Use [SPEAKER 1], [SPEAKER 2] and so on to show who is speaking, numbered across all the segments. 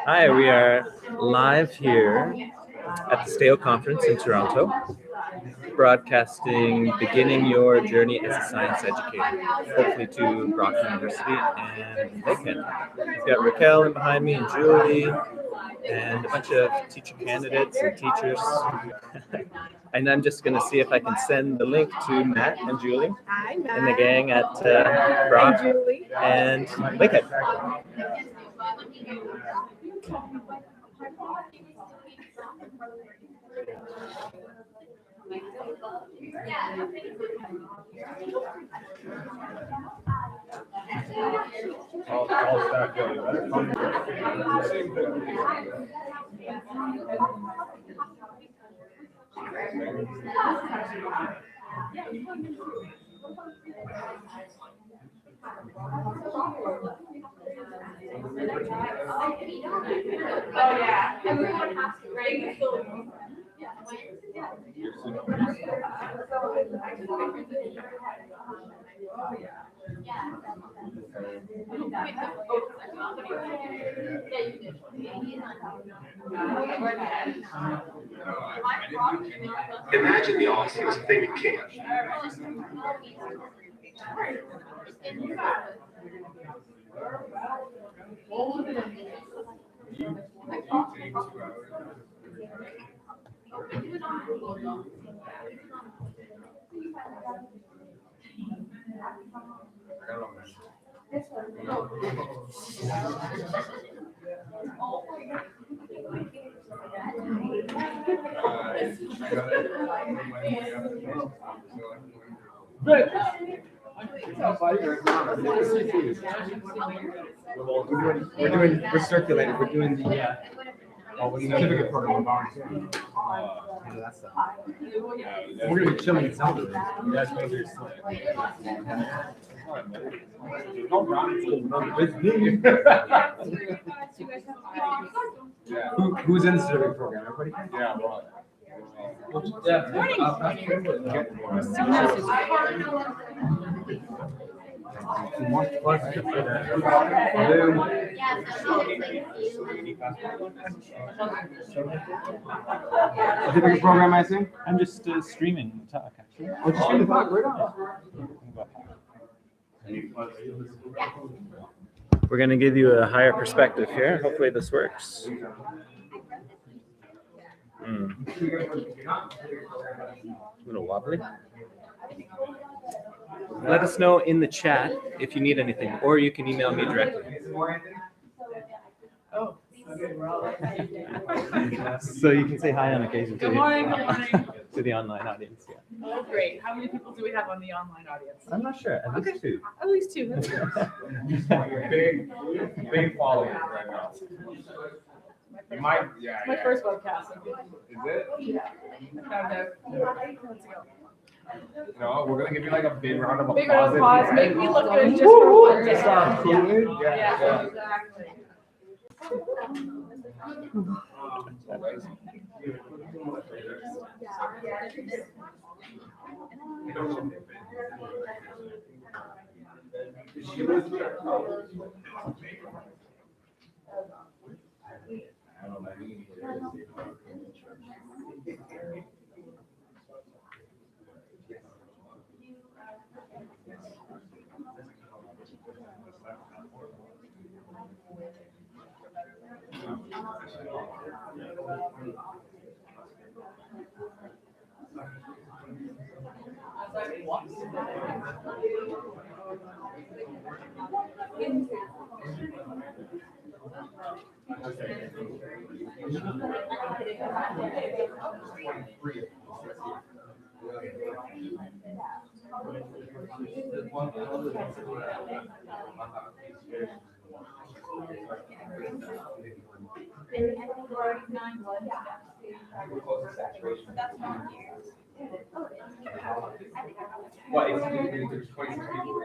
[SPEAKER 1] Hi, we are live here at the STAO conference in Toronto, broadcasting Beginning Your Journey as a Science Educator, hopefully to Brock University and Lakehead. We've got Raquel in behind me and Julie and a bunch of teacher candidates and teachers. And I'm just going to see if I can send the link to Matt and Julie and the gang at Brock and Lakehead.
[SPEAKER 2] I'll start going.
[SPEAKER 3] Oh yeah, everyone has to, right?
[SPEAKER 4] Imagine the awesomest thing you can.
[SPEAKER 2] We're circulating. We're doing the certificate program. We're gonna be chilling in some of the Who's in the certificate program? Everybody? Yeah, we're on. Certificate program, I assume?
[SPEAKER 1] I'm just streaming the talk, actually.
[SPEAKER 2] Oh, just stream the talk, right on.
[SPEAKER 1] We're going to give you a higher perspective here. Hopefully this works. A little wobbly. Let us know in the chat if you need anything, or you can email me directly.
[SPEAKER 3] Oh.
[SPEAKER 1] So you can say hi on occasion
[SPEAKER 3] Good morning.
[SPEAKER 1] To the online audience. Yeah.
[SPEAKER 3] Oh, great. How many people do we have on the online audience?
[SPEAKER 1] I'm not sure. At least two.
[SPEAKER 3] At least two. That's good.
[SPEAKER 2] Big following right now. My
[SPEAKER 3] first webcast.
[SPEAKER 2] Is it?
[SPEAKER 3] Yeah. I found out. Let's go.
[SPEAKER 2] No, we're gonna give you like a big round of applause.
[SPEAKER 3] Big round of applause. Make me look good just for one day. Yeah, exactly.
[SPEAKER 2] What? It's 26 people.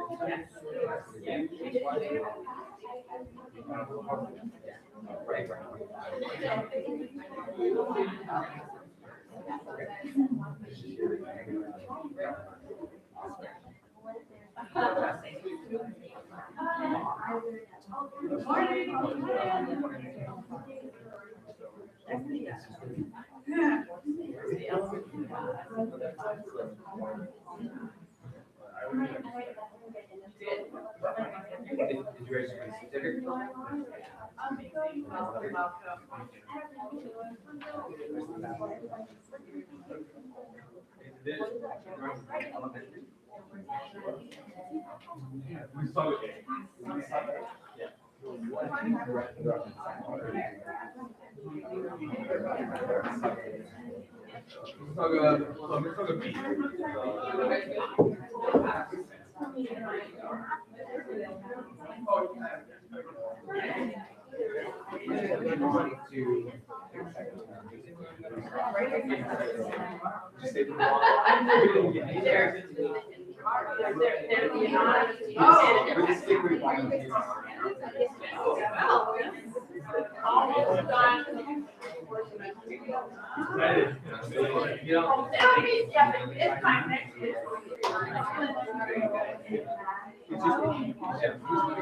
[SPEAKER 2] you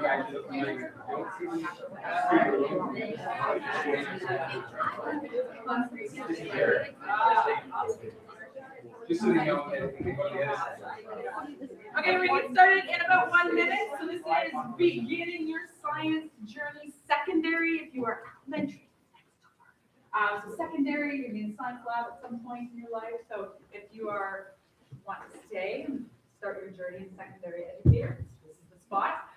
[SPEAKER 2] guys get a certificate? Just so you know,
[SPEAKER 3] Okay, we're getting started in about 1 minute. So this is beginning your science journey secondary if you are elementary. So secondary, you're in science lab at some point in your life. So if you want to stay and start your journey in secondary educator, this is the spot.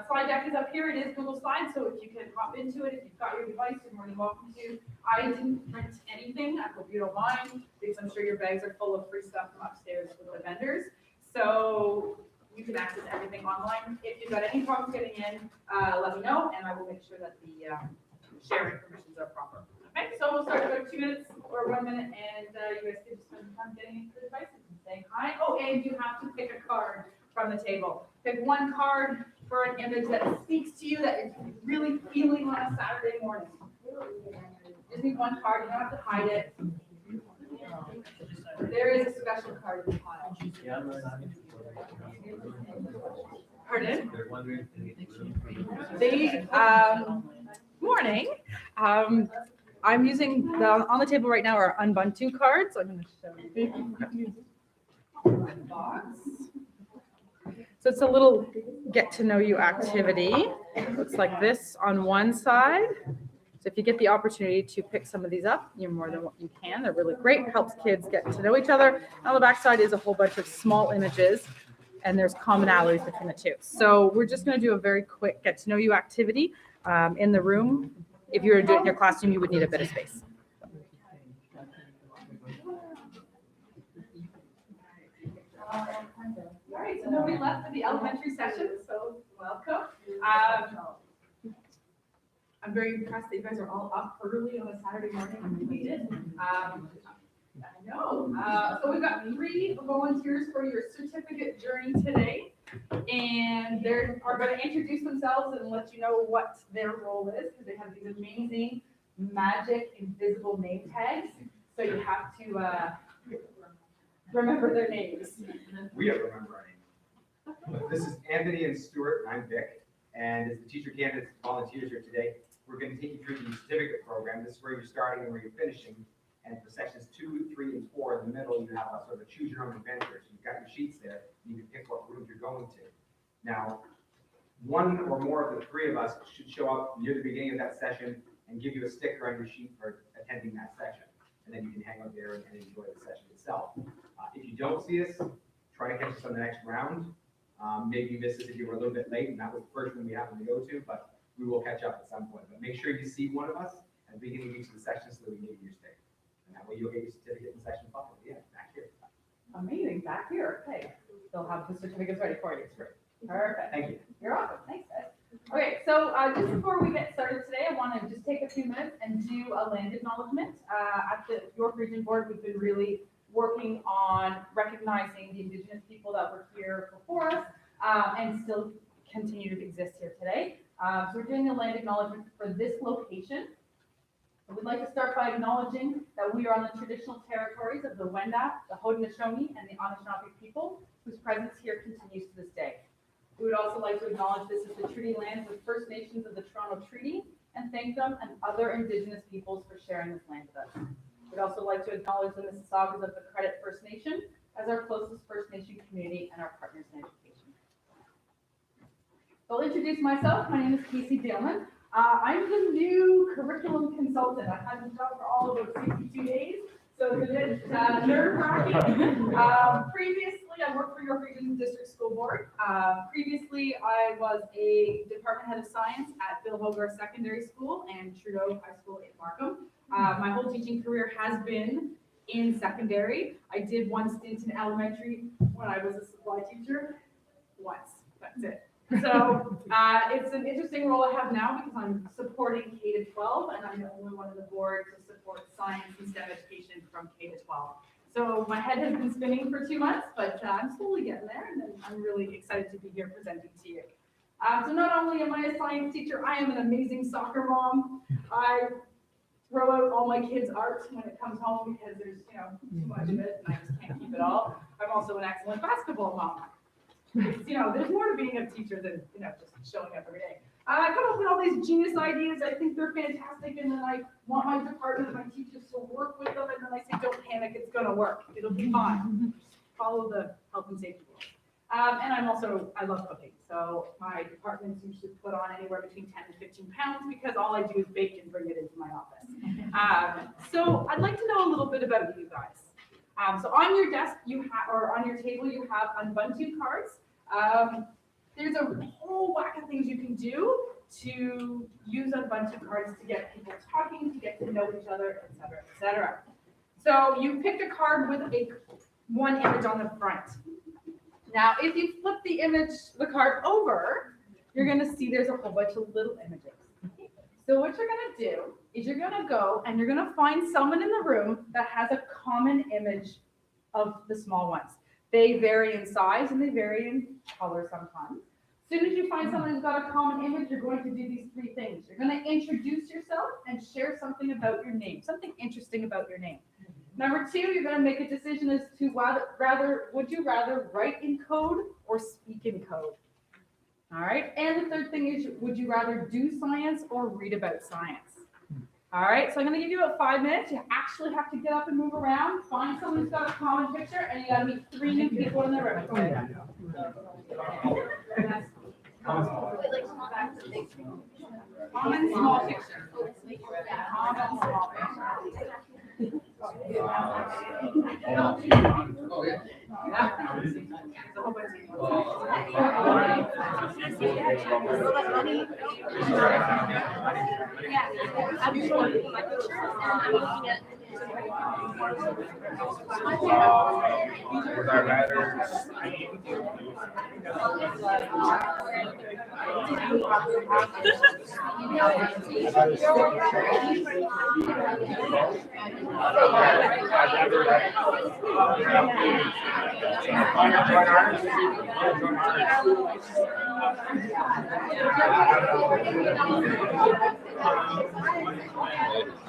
[SPEAKER 3] Slide deck is up here. It is Google Slides, so if you can hop into it, if you've got your device, you're more than welcome to. I didn't print anything. I hope you don't mind, because I'm sure your bags are full of free stuff from upstairs with the vendors. So you can access everything online. If you've got any problems getting in, let me know, and I will make sure that the sharing permissions are proper. Okay, so we'll start about 2 minutes or 1 minute, and you guys can spend time getting into the devices and saying hi. Oh, and you have to pick a card from the table. Pick one card for an image that speaks to you, that you're really feeling on a Saturday morning. Just need one card. You don't have to hide it. There is a special card in the pile. Pardon?
[SPEAKER 5] Morning. I'm using on the table right now are Ubuntu cards. So I'm going to show you.
[SPEAKER 3] Box.
[SPEAKER 5] So it's a little get to know you activity. Looks like this on one side. So if you get the opportunity to pick some of these up, you're more than what you can. They're really great. Helps kids get to know each other. And on the back side is a whole bunch of small images, and there's commonalities between the two. So we're just going to do a very quick get to know you activity in the room. If you were to do it in your classroom, you would need a bit of space.
[SPEAKER 3] All right, so nobody left for the elementary session, so welcome. I'm very impressed that you guys are all up early on a Saturday morning and you made it. I know. So we've got 3 volunteers for your certificate journey today, and they are going to introduce themselves and let you know what their role is, because they have these amazing magic invisible name tags. So you have to remember their names.
[SPEAKER 2] we have to remember our names. This is Anthony and Stuart, and I'm Vic. And as the teacher candidates volunteers here today, we're going to take you through the certificate program. This is where you're starting and where you're finishing. And for sections 2, 3, and 4, in the middle, you have a sort of choose your own adventure. So you've got your sheets there. You can pick what room you're going to. Now, one or more of the 3 of us should show up near the beginning of that session and give you a sticker on your sheet for attending that session. And then you can hang out there and enjoy the session itself. If you don't see us, try to catch us on the next round. Maybe you missed us if you were a little bit late, and that was the first one we happened to go to, but we will catch up at some point. But make sure you see one of us at the beginning of each of the sessions so that we give you your sticker. And that way you'll get your certificate in session 5. Yeah, back here.
[SPEAKER 3] Amazing, back here, okay. They'll have the certificates ready for you. Perfect.
[SPEAKER 2] Thank you.
[SPEAKER 3] You're welcome, thanks guys. Okay, so just before we get started today, I want to just take a few minutes and do a land acknowledgement. At the York Region Board, we've been really working on recognizing the Indigenous people that were here before us and still continue to exist here today. So we're doing a land acknowledgement for this location. We'd like to start by acknowledging that we are on the traditional territories of the Wendat, the Haudenosaunee, and the Anishinaabe people, whose presence here continues to this day. We would also like to acknowledge this as the treaty lands of First Nations of the Toronto Treaty and thank them and other Indigenous peoples for sharing this land with us. We'd also like to acknowledge the Mississaugas of the Credit First Nation as our closest First Nation community and our partners in education. So I'll introduce myself. My name is Casey Daleman. I'm the new curriculum consultant. I've had this job for all of about 62 days, so it's a bit nerve-wracking. Previously, I worked for York Region District School Board. Previously, I was a department head of science at Bill Hogarth Secondary School and Trudeau High School in Markham. My whole teaching career has been in secondary. I did one stint in elementary when I was a supply teacher. Once, that's it. So it's an interesting role I have now because I'm supporting K to 12 and I'm the only one on the board to support science and STEM education from K to 12. So my head has been spinning for 2 months, but I'm slowly getting there and I'm really excited to be here presenting to you. So not only am I a science teacher, I am an amazing soccer mom. I throw out all my kids' art when it comes home because there's too much of it and I just can't keep it all. I'm also an excellent basketball mom. There's more to being a teacher than, just showing up every day. I come up with all these genius ideas. I think they're fantastic. And then I want my department, my teachers to work with them. And then I say, don't panic, it's going to work. It'll be fine. Follow the health and safety rules. And I love cooking. So my departments usually put on anywhere between 10 and 15 pounds because all I do is bake and bring it into my office. So I'd like to know a little bit about you guys. So on your desk or on your table, you have Ubuntu cards. There's a whole whack of things you can do to use Ubuntu cards to get people talking, to get to know each other, et cetera, et cetera. So you picked a card with one image on the front. Now, if you flip the card over, you're going to see there's a whole bunch of little images. So what you're going to do is you're going to go and you're going to find someone in the room that has a common image of the small ones. They vary in size and they vary in color sometimes. As soon as you find someone who's got a common image, you're going to do these 3 things. You're going to introduce yourself and share something about your name, something interesting about your name. Number 2, you're going to make a decision as to would you rather write in code or speak in code? All right. And the third thing is, would you rather do science or read about science? All right. So I'm going to give you about 5 minutes. You actually have to get up and move around, find someone who's got a common picture, and you got to meet 3 new people in the room. Common small picture. Common small picture.
[SPEAKER 2] Would I rather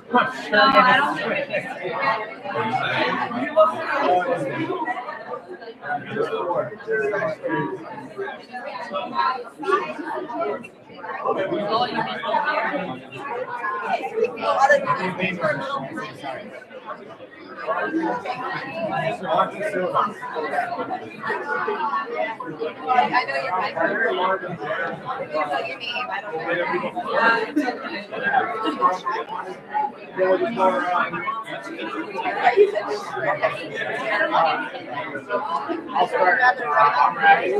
[SPEAKER 2] I'll start. I'm ready.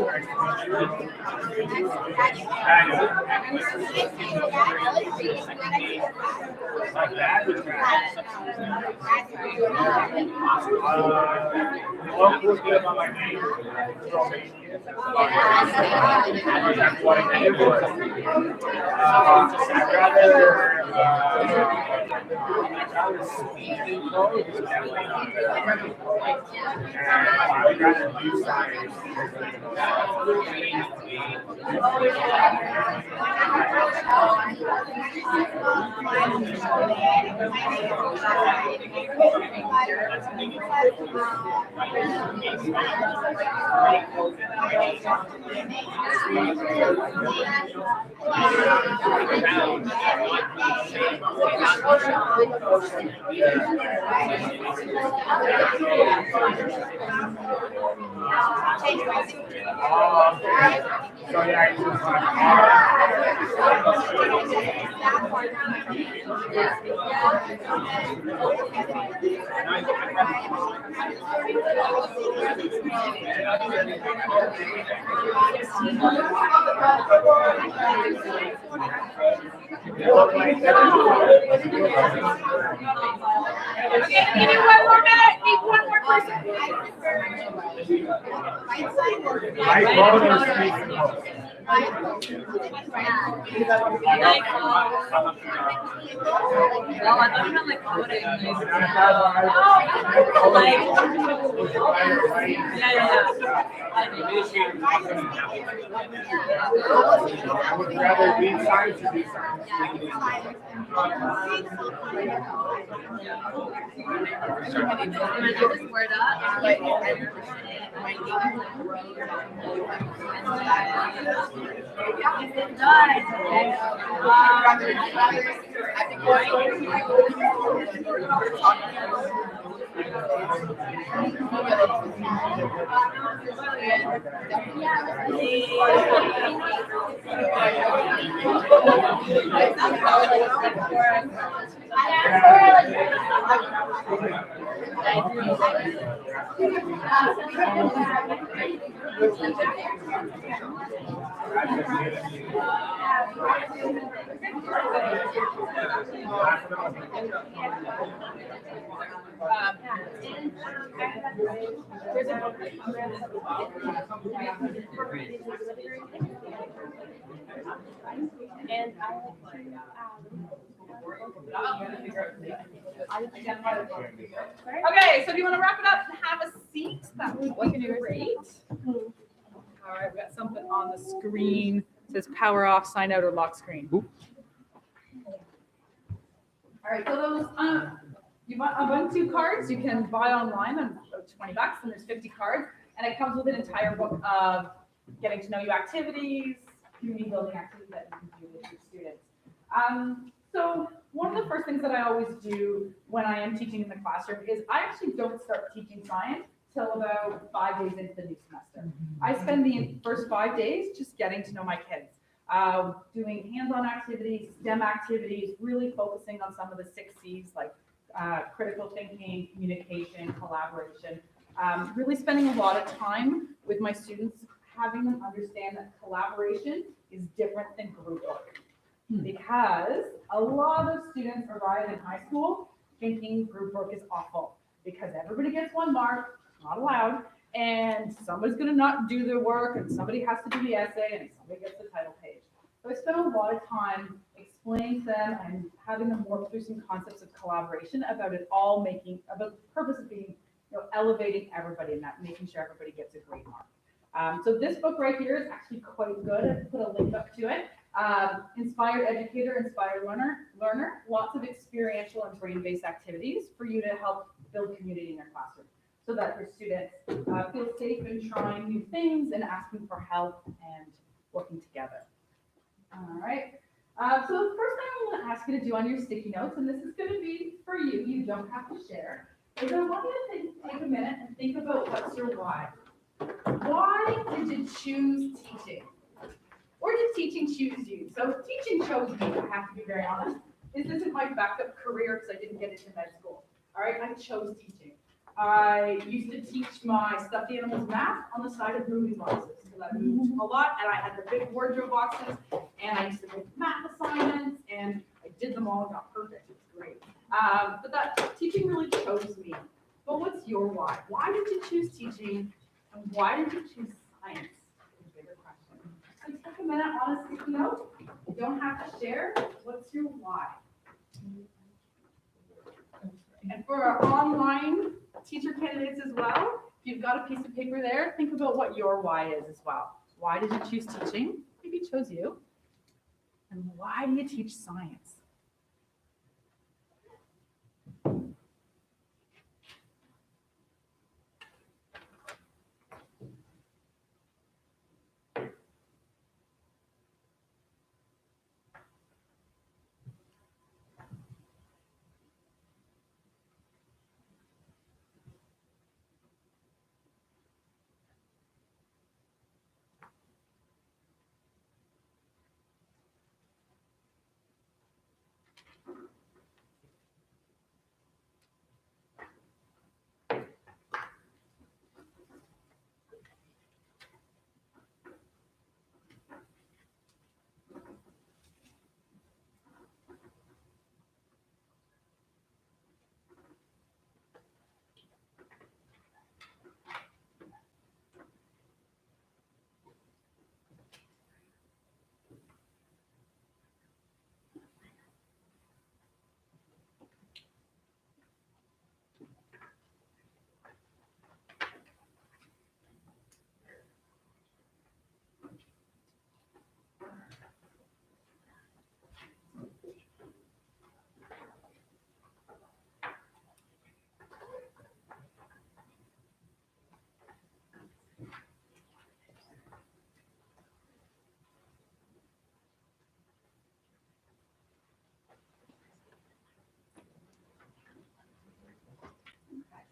[SPEAKER 2] Like that? What was good about my name? That's what I did. I'd rather speak in code. I'd rather do science.
[SPEAKER 3] Okay, give me one more minute. Need one more person.
[SPEAKER 6] I would rather read science or do science.
[SPEAKER 3] Okay, so do you want to wrap it up and have a seat? That would be great.
[SPEAKER 5] All right, we got something on the screen. It says power off, sign out, or lock screen.
[SPEAKER 3] All right, so those you want Ubuntu cards you can buy online on about $20, and there's 50 cards, and it comes with an entire book of getting to know you activities, community building activities that you can do with your students. So one of the first things that I always do when I am teaching in the classroom is I actually don't start teaching science till about 5 days into the new semester. I spend the first 5 days just getting to know my kids, doing hands-on activities, STEM activities, really focusing on some of the 6 C's like critical thinking, communication, collaboration, really spending a lot of time with my students, having them understand that collaboration is different than group work. Because a lot of students arrive in high school thinking group work is awful because everybody gets 1 mark, not allowed, and somebody's going to not do their work, and somebody has to do the essay, and somebody gets the title page. So I spent a lot of time explaining to them and having them work through some concepts of collaboration about it all making, about the purpose of being, elevating everybody and that making sure everybody gets a great mark. So this book right here is actually quite good. I put a link up to it. Inspired Educator, Inspired Learner, lots of experiential and brain-based activities for you to help build community in your classroom so that your students feel safe in trying new things and asking for help and working together. All right. So the first thing I'm going to ask you to do on your sticky notes, and this is going to be for you, you don't have to share, is I want you to take a minute and think about what's your why. Why did you choose teaching? Or did teaching choose you? So teaching chose me, I have to be very honest. This isn't my backup career because I didn't get into med school. All right, I chose teaching. I used to teach my stuffed animals math on the side of moving boxes because I moved a lot and I had the big wardrobe boxes and I used to make math assignments and I did them all and got perfect. It was great. But that teaching really chose me. But what's your why? Why did you choose teaching and why did you choose science? So take a minute on a sticky note. You don't have to share. What's your why? And for our online teacher candidates as well, if you've got a piece of paper there, think about what your why is as well. Why did you choose teaching? Maybe chose you.
[SPEAKER 5] And why do you teach science?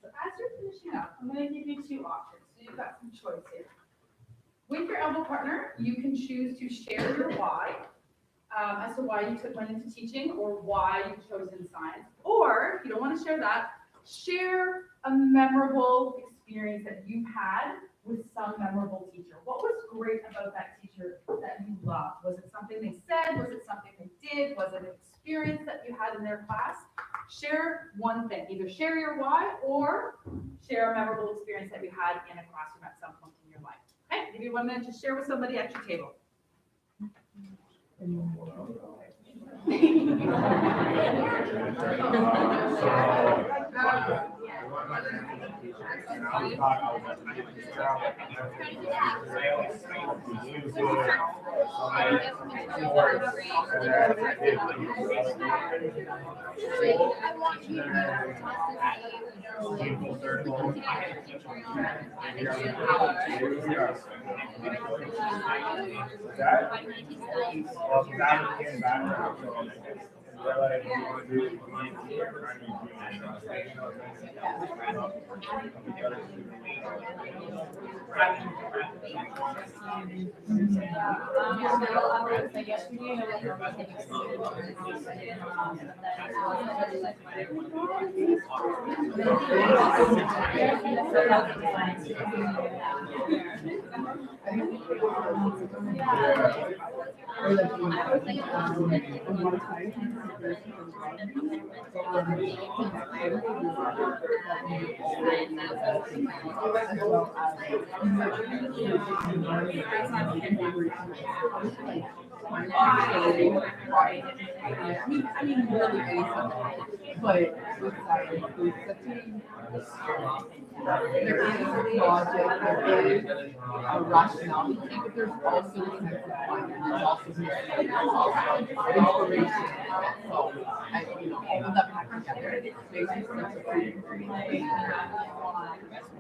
[SPEAKER 3] So as you're finishing up, I'm going to give you two options. So you've got some choice here. With your elbow partner, you can choose to share your why as to why you went into teaching or why you've chosen science. Or if you don't want to share that, share a memorable experience that you've had with some memorable teacher. What was great about that teacher that you loved? Was it something they said? Was it something they did? Was it an experience that you had in their class? Share one thing. Either share your why or share a memorable experience that you had in a classroom at some point in your life. Okay, give you 1 minute to share with somebody at your table.
[SPEAKER 7] There is logic, there is a rationality, but there's also a sense of fun, and there's also inspiration. So, all of that packed together makes it such a pretty thing.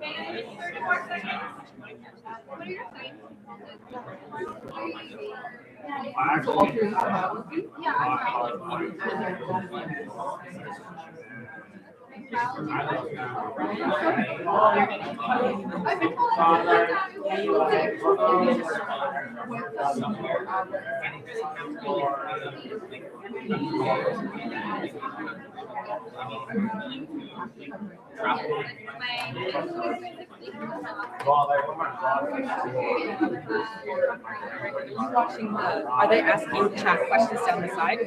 [SPEAKER 3] 30 more seconds. What are your things?
[SPEAKER 7] So all three of us
[SPEAKER 5] Are they asking chat questions down the side?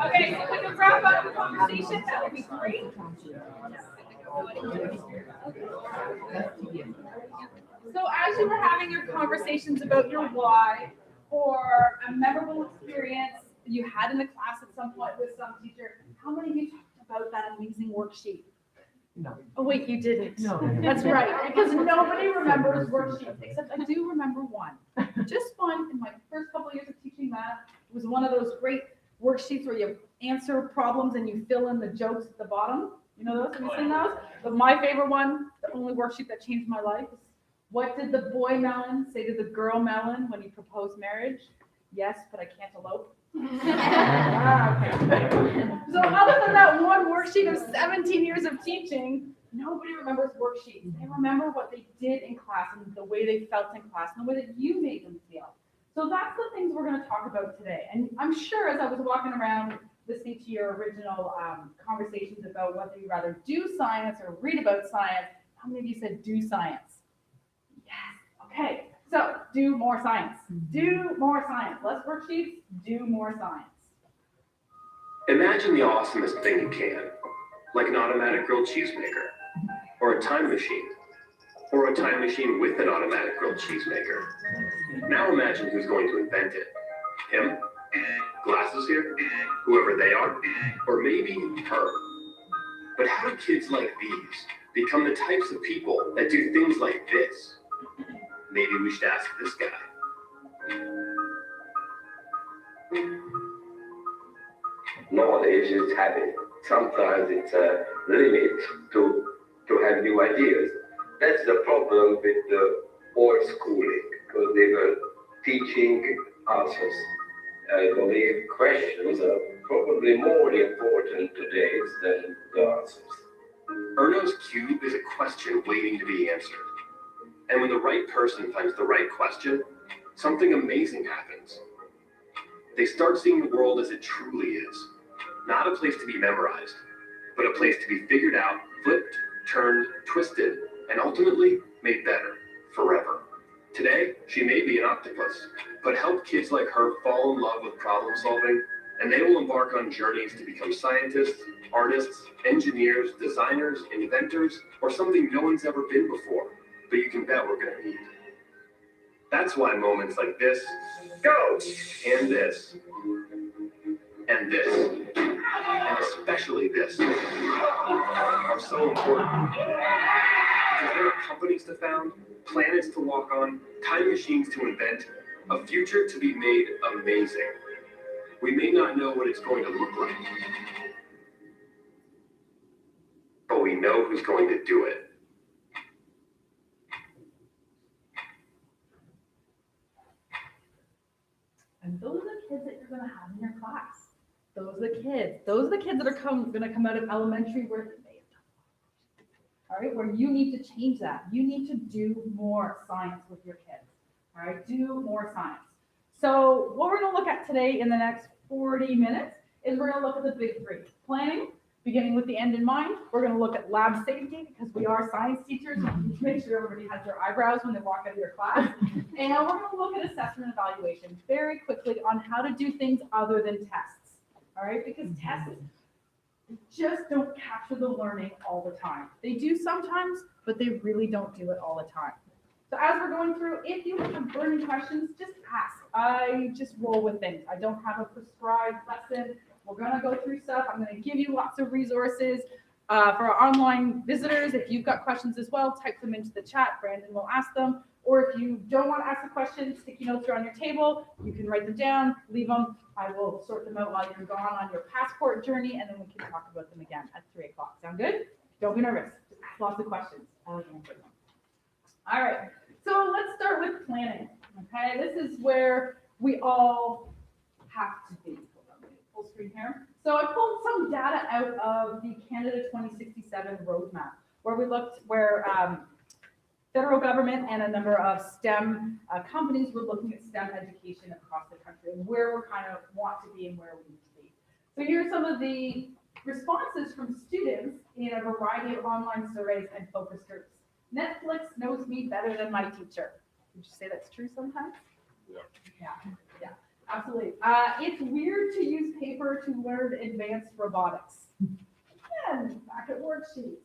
[SPEAKER 3] Okay, so we can wrap up the conversation. That would be great. So as you were having your conversations about your why or a memorable experience you had in the class at some point with some teacher, how many of you talked about that amazing worksheet?
[SPEAKER 7] No.
[SPEAKER 5] Oh, wait, you didn't.
[SPEAKER 7] No.
[SPEAKER 5] That's right, because nobody remembers worksheets, except I do remember one. Just one in my first couple of years of teaching math. It was one of those great worksheets where you answer problems and you fill in the jokes at the bottom. You know those? Have you seen those? But my favorite one, the only worksheet that changed my life, is what did the boy melon say to the girl melon when he proposed marriage? Yes, but I can't elope. Ah, okay. So other than that one worksheet of 17 years of teaching, nobody remembers worksheets. They remember what they did in class and the way they felt in class and the way that you made them feel. So that's the things we're going to talk about today. And I'm sure as I was walking around listening to your original conversations about whether you rather do science or read about science, how many of you said do science? Yes. Okay. So do more science. Do more science. Less worksheets, do more science.
[SPEAKER 4] Imagine the awesomest thing you can, like an automatic grilled cheese maker, or a time machine, or a time machine with an automatic grilled cheese maker. Now imagine who's going to invent it. Him? Glasses here? Whoever they are? Or maybe her. But how do kids like these become the types of people that do things like this? Maybe we should ask this guy.
[SPEAKER 8] Knowledge is habit. Sometimes it's a limit to have new ideas. That's the problem with the old schooling, because they were teaching answers. I believe questions are probably more important today than the answers.
[SPEAKER 4] Erno's cube is a question waiting to be answered. And when the right person finds the right question, something amazing happens. They start seeing the world as it truly is. Not a place to be memorized, but a place to be figured out, flipped, turned, twisted, and ultimately made better forever. Today, she may be an octopus, but help kids like her fall in love with problem solving, and they will embark on journeys to become scientists, artists, engineers, designers, inventors, or something no one's ever been before, but you can bet we're gonna need. That's why moments like this, go, and this, and this, and especially this, are so important. Because there are companies to found, planets to walk on, time machines to invent, a future to be made amazing. We may not know what it's going to look like, but we know who's going to do it.
[SPEAKER 5] And those are the kids that you're going to have in your class. Those are the kids. Those are the kids that are going to come out of elementary where they have done. All right, where you need to change that. You need to do more science with your kids. All right, do more science. So what we're going to look at today in the next 40 minutes is we're going to look at the big three. Planning, beginning with the end in mind. We're going to look at lab safety because we are science teachers. So we need to make sure everybody has their eyebrows when they walk out of your class. And we're going to look at assessment evaluation very quickly on how to do things other than tests. All right, because tests just don't capture the learning all the time. They do sometimes, but they really don't do it all the time. So as we're going through, if you have burning questions, just ask. I just roll with things. I don't have a prescribed lesson. We're going to go through stuff. I'm going to give you lots of resources. For our online visitors, if you've got questions as well, type them into the chat. Brandon will ask them. Or if you don't want to ask the questions, sticky notes are on your table. You can write them down, leave them. I will sort them out while you're gone on your passport journey, and then we can talk about them again at 3 o'clock. Sound good? Don't be nervous. Just ask lots of questions. I like answering them. All right. So let's start with planning. Okay, this is where we all have to be. Hold on, full screen here. So I pulled some data out of the Canada 2067 roadmap, where we looked federal government and a number of STEM companies were looking at STEM education across the country and where we kind of want to be and where we need to be. So here are some of the responses from students in a variety of online surveys and focus groups. Netflix knows me better than my teacher. Would you say that's true sometimes? Yeah, absolutely. It's weird to use paper to learn advanced robotics. Again, back at worksheets.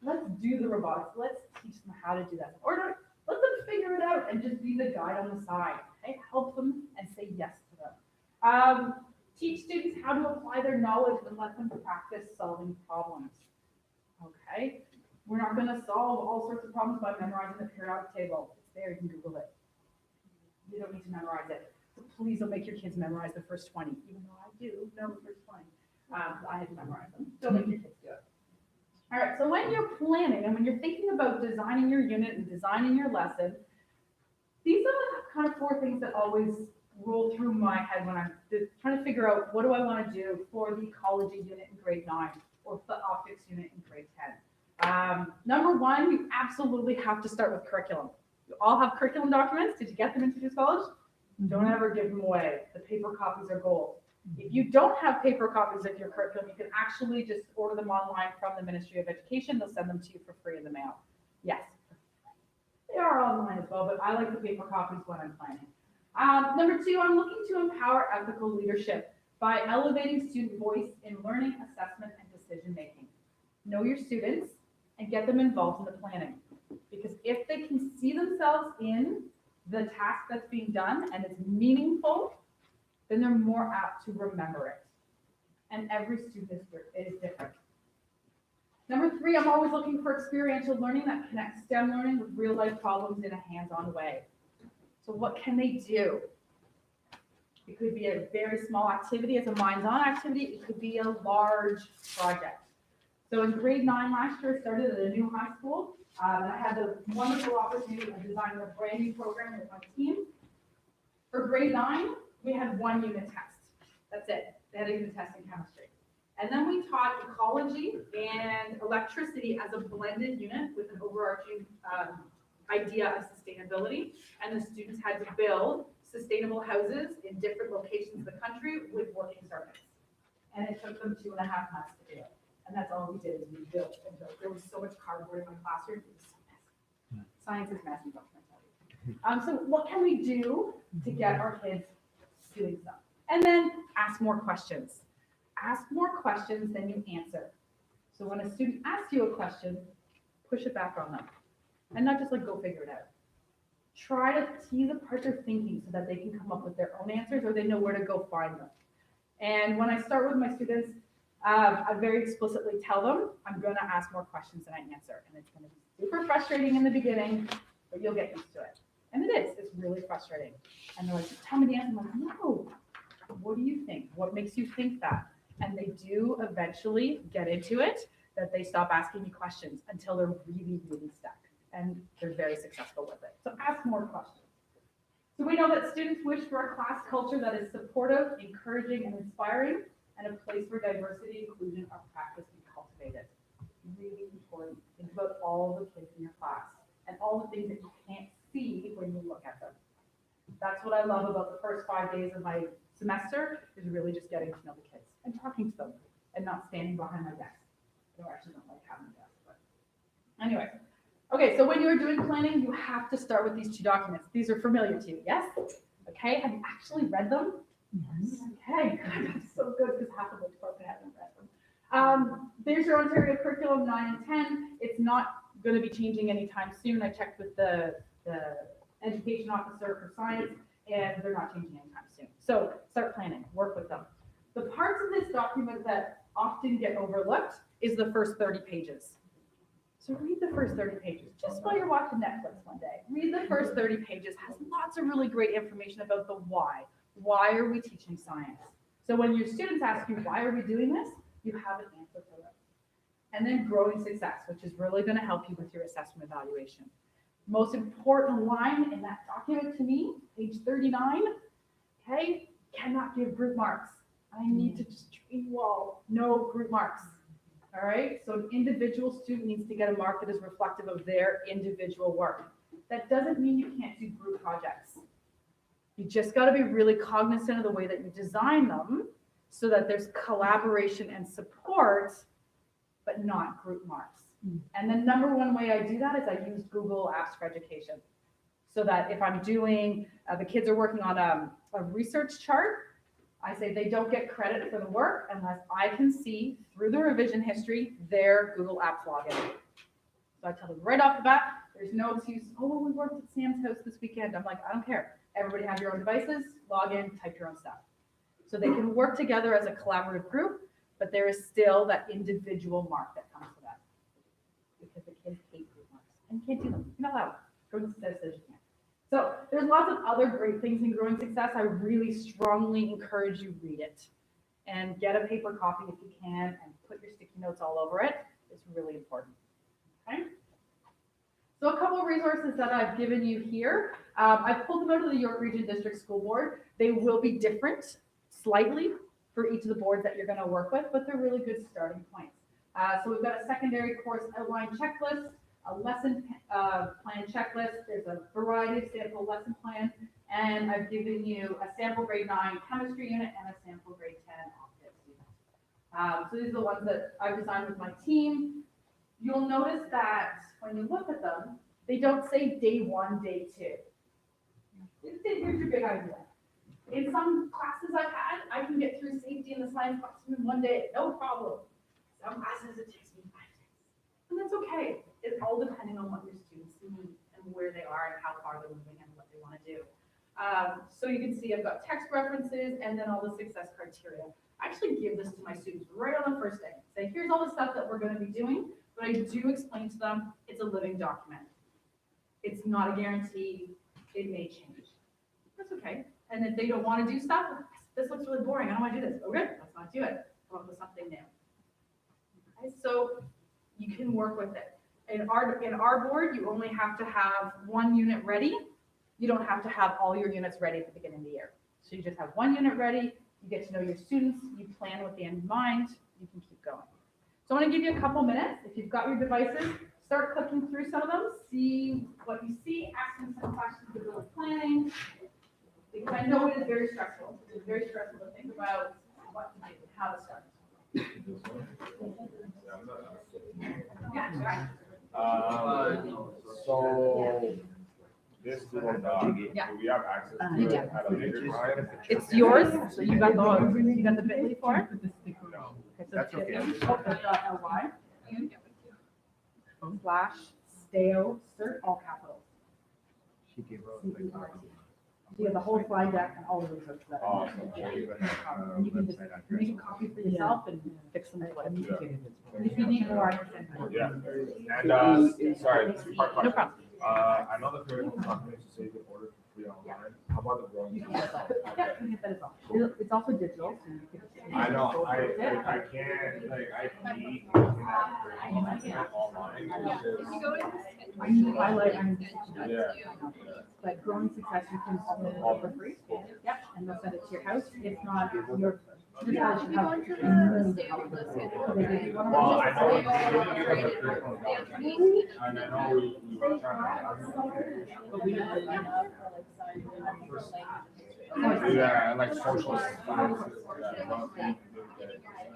[SPEAKER 5] Let's do the robotics. Let's teach them how to do that. Or let them figure it out and just be the guide on the side. Okay? Help them and say yes to them. Teach students how to apply their knowledge and let them practice solving problems. Okay, we're not gonna solve all sorts of problems by memorizing the periodic table. It's there, you can Google it. You don't need to memorize it. So please don't make your kids memorize the first 20, even though I do know the first 20. I had to memorize them. Don't make your kids do it. All right, so when you're planning and when you're thinking about designing your unit and designing your lesson, these are the kind of 4 things that always roll through my head when I'm trying to figure out what do I want to do for the ecology unit in grade 9 or the optics unit in grade 10. Number 1, you absolutely have to start with curriculum. You all have curriculum documents. Did you get them in Teachers College? Don't ever give them away. The paper copies are gold. If you don't have paper copies of your curriculum, you can actually just order them online from the Ministry of Education. They'll send them to you for free in the mail. Yes, they are online as well, but I like the paper copies when I'm planning. Number 2, I'm looking to empower ethical leadership by elevating student voice in learning, assessment, and decision-making. Know your students and get them involved in the planning. Because if they can see themselves in the task that's being done and it's meaningful, then they're more apt to remember it. And every student is different. Number 3, I'm always looking for experiential learning that connects STEM learning with real-life problems in a hands-on way. So what can they do? It could be a very small activity as a minds-on activity. It could be a large project. So in grade 9 last year, I started at a new high school. And I had the wonderful opportunity of designing a brand new program with my team. For grade 9, we had 1 unit test. That's it. They had a unit test in chemistry. And then we taught ecology and electricity as a blended unit with an overarching idea of sustainability. And the students had to build sustainable houses in different locations of the country with working circuits. And it took them 2.5 months to do it. And that's all we did is we built and built. There was so much cardboard in my classroom. It was so messy. Science is messy, what can I tell you? So what can we do to get our kids doing stuff? And then ask more questions. Ask more questions than you answer. So when a student asks you a question, push it back on them. And not just like go figure it out. Try to tease apart their thinking so that they can come up with their own answers or they know where to go find them. And when I start with my students, I very explicitly tell them I'm going to ask more questions than I answer. And it's going to be super frustrating in the beginning, but you'll get used to it. And it is. It's really frustrating. And they're like, tell me the answer. I'm like, no. What do you think? What makes you think that? And they do eventually get into it, that they stop asking me questions until they're really, really stuck. And they're very successful with it. So ask more questions. So we know that students wish for a class culture that is supportive, encouraging, and inspiring, and a place where diversity, inclusion, are practiced and cultivated. Really important. Think about all the kids in your class and all the things that you can't see when you look at them. That's what I love about the first 5 days of my semester, is really just getting to know the kids and talking to them and not standing behind my desk. I actually don't like having a desk, but anyway. Okay, so when you're doing planning, you have to start with these 2 documents. These are familiar to you, yes? Okay, have you actually read them? Yes. Okay, that's so good because half of the department hasn't read them. There's your Ontario curriculum 9 and 10. It's not going to be changing anytime soon. I checked with the education officer for science, and they're not changing anytime soon. So start planning, work with them. The parts of this document that often get overlooked is the first 30 pages. So read the first 30 pages, just while you're watching Netflix one day. Read the first 30 pages, has lots of really great information about the why. Why are we teaching science? So when your students ask you, why are we doing this? You have an answer for them. And then growing success, which is really going to help you with your assessment evaluation. Most important line in that document to me, page 39, okay, cannot give group marks. I need to just treat you all, no group marks. All right, so an individual student needs to get a mark that is reflective of their individual work. That doesn't mean you can't do group projects. You just got to be really cognizant of the way that you design them so that there's collaboration and support, but not group marks. And the number one way I do that is I use Google Apps for Education. So that if I'm doing, the kids are working on a research chart, I say they don't get credit for the work unless I can see through the revision history their Google Apps login. So I tell them right off the bat, there's no excuse, oh, well, we worked at Sam's house this weekend. I'm like, I don't care. Everybody have your own devices, log in, type your own stuff. So they can work together as a collaborative group, but there is still that individual mark that comes to that. because the kids hate group marks and you can't do them. You're not allowed. Growing Success says you can't. So there's lots of other great things in Growing Success. I really strongly encourage you read it and get a paper copy if you can and put your sticky notes all over it. It's really important. Okay. So a couple of resources that I've given you here. I've pulled them out of the York Region District School Board. They will be different slightly for each of the boards that you're going to work with, but they're really good starting points. So we've got a secondary course outline checklist, a lesson plan checklist. There's a variety of sample lesson plans, and I've given you a sample grade 9 chemistry unit and a sample grade 10 optics unit. So these are the ones that I've designed with my team. You'll notice that when you look at them, they don't say day 1, day 2. Here's your big idea. In some classes I've had, I can get through safety in the science classroom in 1 day, no problem. Some classes it takes me 5 days. And that's okay. It's all depending on what your students need and where they are and how far they're moving and what they want to do. So you can see I've got text references and then all the success criteria. I actually give this to my students right on the first day. Say, here's all the stuff that we're going to be doing, but I do explain to them it's a living document. It's not a guarantee. It may change. That's okay. And if they don't want to do stuff, this looks really boring. I don't want to do this. Okay, let's not do it. Come up with something new. Okay, so you can work with it. In our board, you only have to have 1 unit ready. You don't have to have all your units ready at the beginning of the year. So you just have 1 unit ready. You get to know your students. You plan with the end in mind. You can keep going. So I'm going to give you a couple minutes. If you've got your devices, start clicking through some of them. See what you see. Ask them some questions about planning. Because I know it is very stressful. It's very stressful to think about what to do, how to start. Yeah,
[SPEAKER 6] So this little dog,
[SPEAKER 5] Yeah.
[SPEAKER 6] do we have access to it at a later time?
[SPEAKER 5] it's yours. So you got the bit.ly for it.
[SPEAKER 6] No,
[SPEAKER 5] Okay, so
[SPEAKER 6] that's
[SPEAKER 5] it's
[SPEAKER 6] okay.
[SPEAKER 5] bit.ly /steo cert, all capitals.
[SPEAKER 6] She gave us
[SPEAKER 5] So you have the whole slide deck and all the resources that are.
[SPEAKER 6] awesome.
[SPEAKER 5] And you can just make a copy for yourself and fix them with whatever.
[SPEAKER 6] Yeah.
[SPEAKER 5] If you need more, I can send them.
[SPEAKER 6] Yeah, and sorry, 2-part question.
[SPEAKER 5] No problem.
[SPEAKER 6] I know the critical documents you say you can order for free online. How about the growing?
[SPEAKER 5] You can get that. Yeah, you can get that as well. It's also digital. So you can
[SPEAKER 6] I know, I can't, like, I need online.
[SPEAKER 5] I like,
[SPEAKER 6] Yeah.
[SPEAKER 5] but Growing Success, you can also all for free. Yep, and they'll send it to your house. If not, your college should have.
[SPEAKER 6] Well, I know we didn't give us a critical document, and I know we were trying to. Yeah, like social sciences.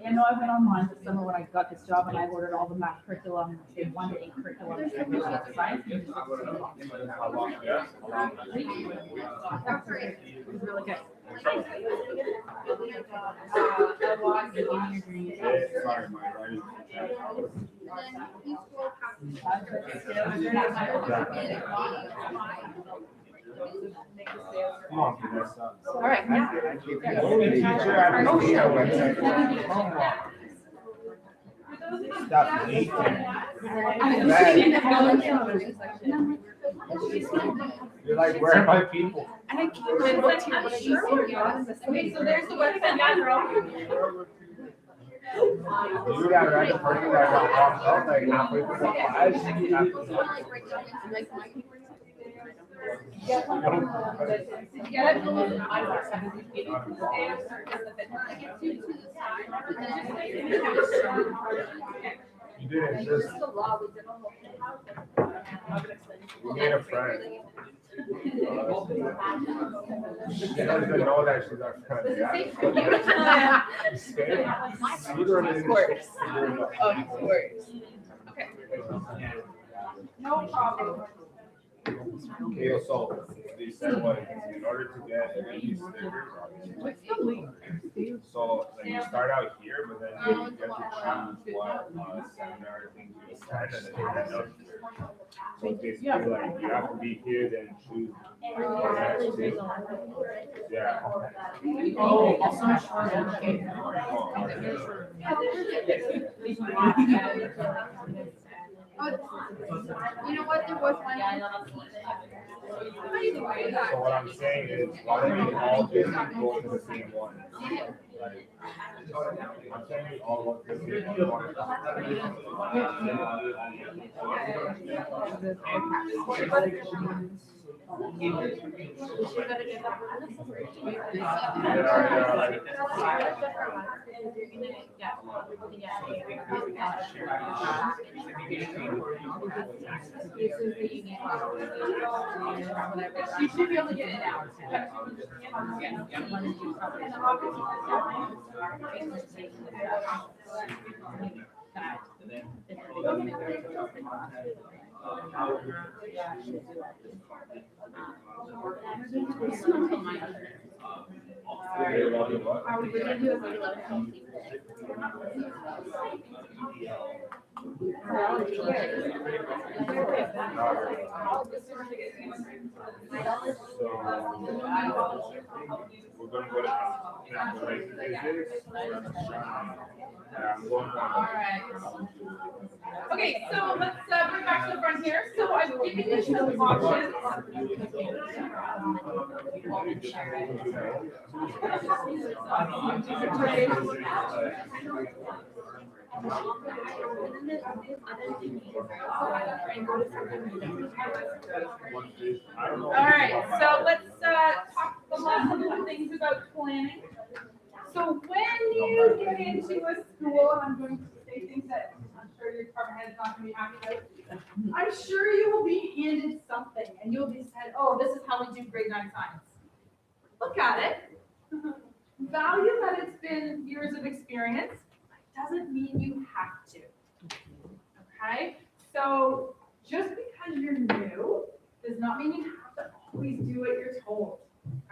[SPEAKER 5] Yeah, no, I went online this summer when I got this job and I ordered all the math curriculum, say 1 to 8 curriculum, and science. And just-
[SPEAKER 6] How long, yeah?
[SPEAKER 5] It was really good.
[SPEAKER 6] Sorry, my writing. Come on, Vanessa.
[SPEAKER 5] All right, yeah.
[SPEAKER 6] Only teacher I ever seen on website. Come on. Stop leaking. You're like, where are my people?
[SPEAKER 3] And I came in, what's your sure? Okay, so there's the website, guys, are all.
[SPEAKER 6] You got right the person that got walked out like halfway through the class. You didn't just. We made a friend. She doesn't know that she's our friend. Yeah.
[SPEAKER 3] Of course. Of course. Okay. No problem.
[SPEAKER 6] Okay, so they said what, in order to get these stickers, so like you start out here, but then you get to choose what seminar things you attend, and then you end up here. So it's basically like you have to be here, then choose. Yeah.
[SPEAKER 5] Oh, also
[SPEAKER 6] So what I'm saying is, why don't we all just go to the same one? Like, I'm saying we all go to the same one.
[SPEAKER 3] You should be able to get it out.
[SPEAKER 6] We're gonna go to calculation physics. I'm going on.
[SPEAKER 3] Okay, so let's bring back to the front here. So I've given you some options. All right, so let's talk the last little things about planning. So when you get into a school, and I'm going to say things that I'm sure your department head is not going to be happy about, I'm sure you will be handed something and you'll be said, oh, this is how we do grade 9 science. Look at it. Value that it's been years of experience, but it doesn't mean you have to. Okay? So just because you're new does not mean you have to always do what you're told.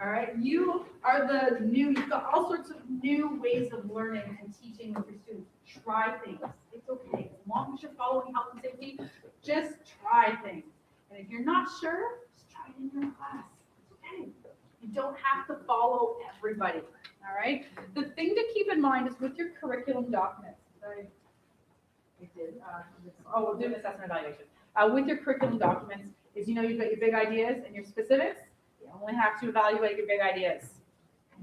[SPEAKER 3] All right, you are the new, you've got all sorts of new ways of learning and teaching with your students. Try things. It's okay. As long as you're following health and safety, just try things. And if you're not sure, just try it in your class. It's okay. You don't have to follow everybody. All right. The thing to keep in mind is with your curriculum documents. We'll do an assessment evaluation. With your curriculum documents is, you've got your big ideas and your specifics. You only have to evaluate your big ideas.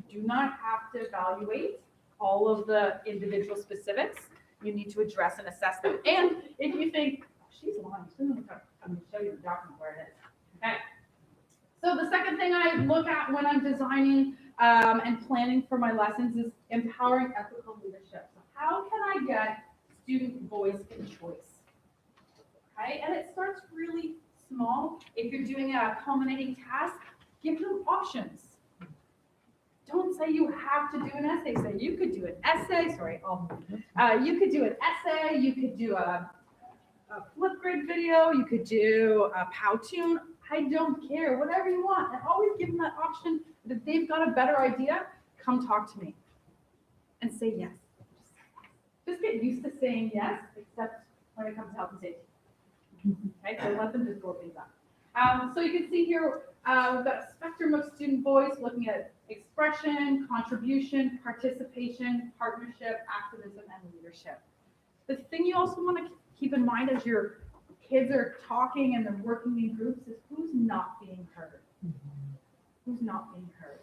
[SPEAKER 3] You do not have to evaluate all of the individual specifics. You need to address and assess them. And if you think, she's lying, I'm going to show you the document where it is. Okay. So the second thing I look at when I'm designing and planning for my lessons is empowering ethical leadership. So how can I get student voice and choice? Okay, and it starts really small. If you're doing a culminating task, give them options. Don't say you have to do an essay. Say you could do an essay. You could do an essay. You could do a Flipgrid video. You could do a Powtoon. I don't care. Whatever you want. And always give them that option. That if they've got a better idea, come talk to me and say yes. Just get used to saying yes, except when it comes to health and safety. Okay, so let them just blow things up. So you can see here, we've got a spectrum of student voice looking at expression, contribution, participation, partnership, activism, and leadership. The thing you also want to keep in mind as your kids are talking and they're working in groups is who's not being heard. Who's not being heard.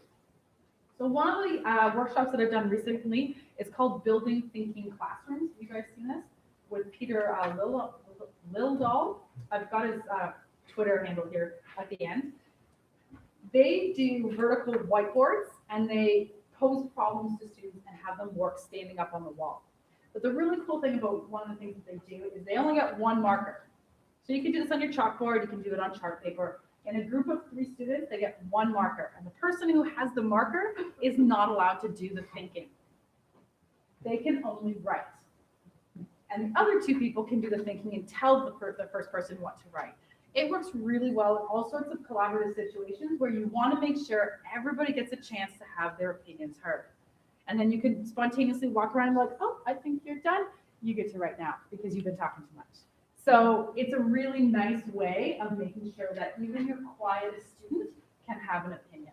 [SPEAKER 3] So one of the workshops that I've done recently is called Building Thinking Classrooms. Have you guys seen this? With Peter Lildahl. I've got his Twitter handle here at the end. They do vertical whiteboards and they pose problems to students and have them work standing up on the wall. But the really cool thing about one of the things that they do is they only get one marker. So you can do this on your chalkboard, you can do it on chart paper. In a group of 3 students, they get one marker. And the person who has the marker is not allowed to do the thinking. They can only write. And the other 2 people can do the thinking and tell the first person what to write. It works really well in all sorts of collaborative situations where you want to make sure everybody gets a chance to have their opinions heard. And then you can spontaneously walk around and be like, oh, I think you're done. You get to write now because you've been talking too much. So it's a really nice way of making sure that even your quietest student can have an opinion.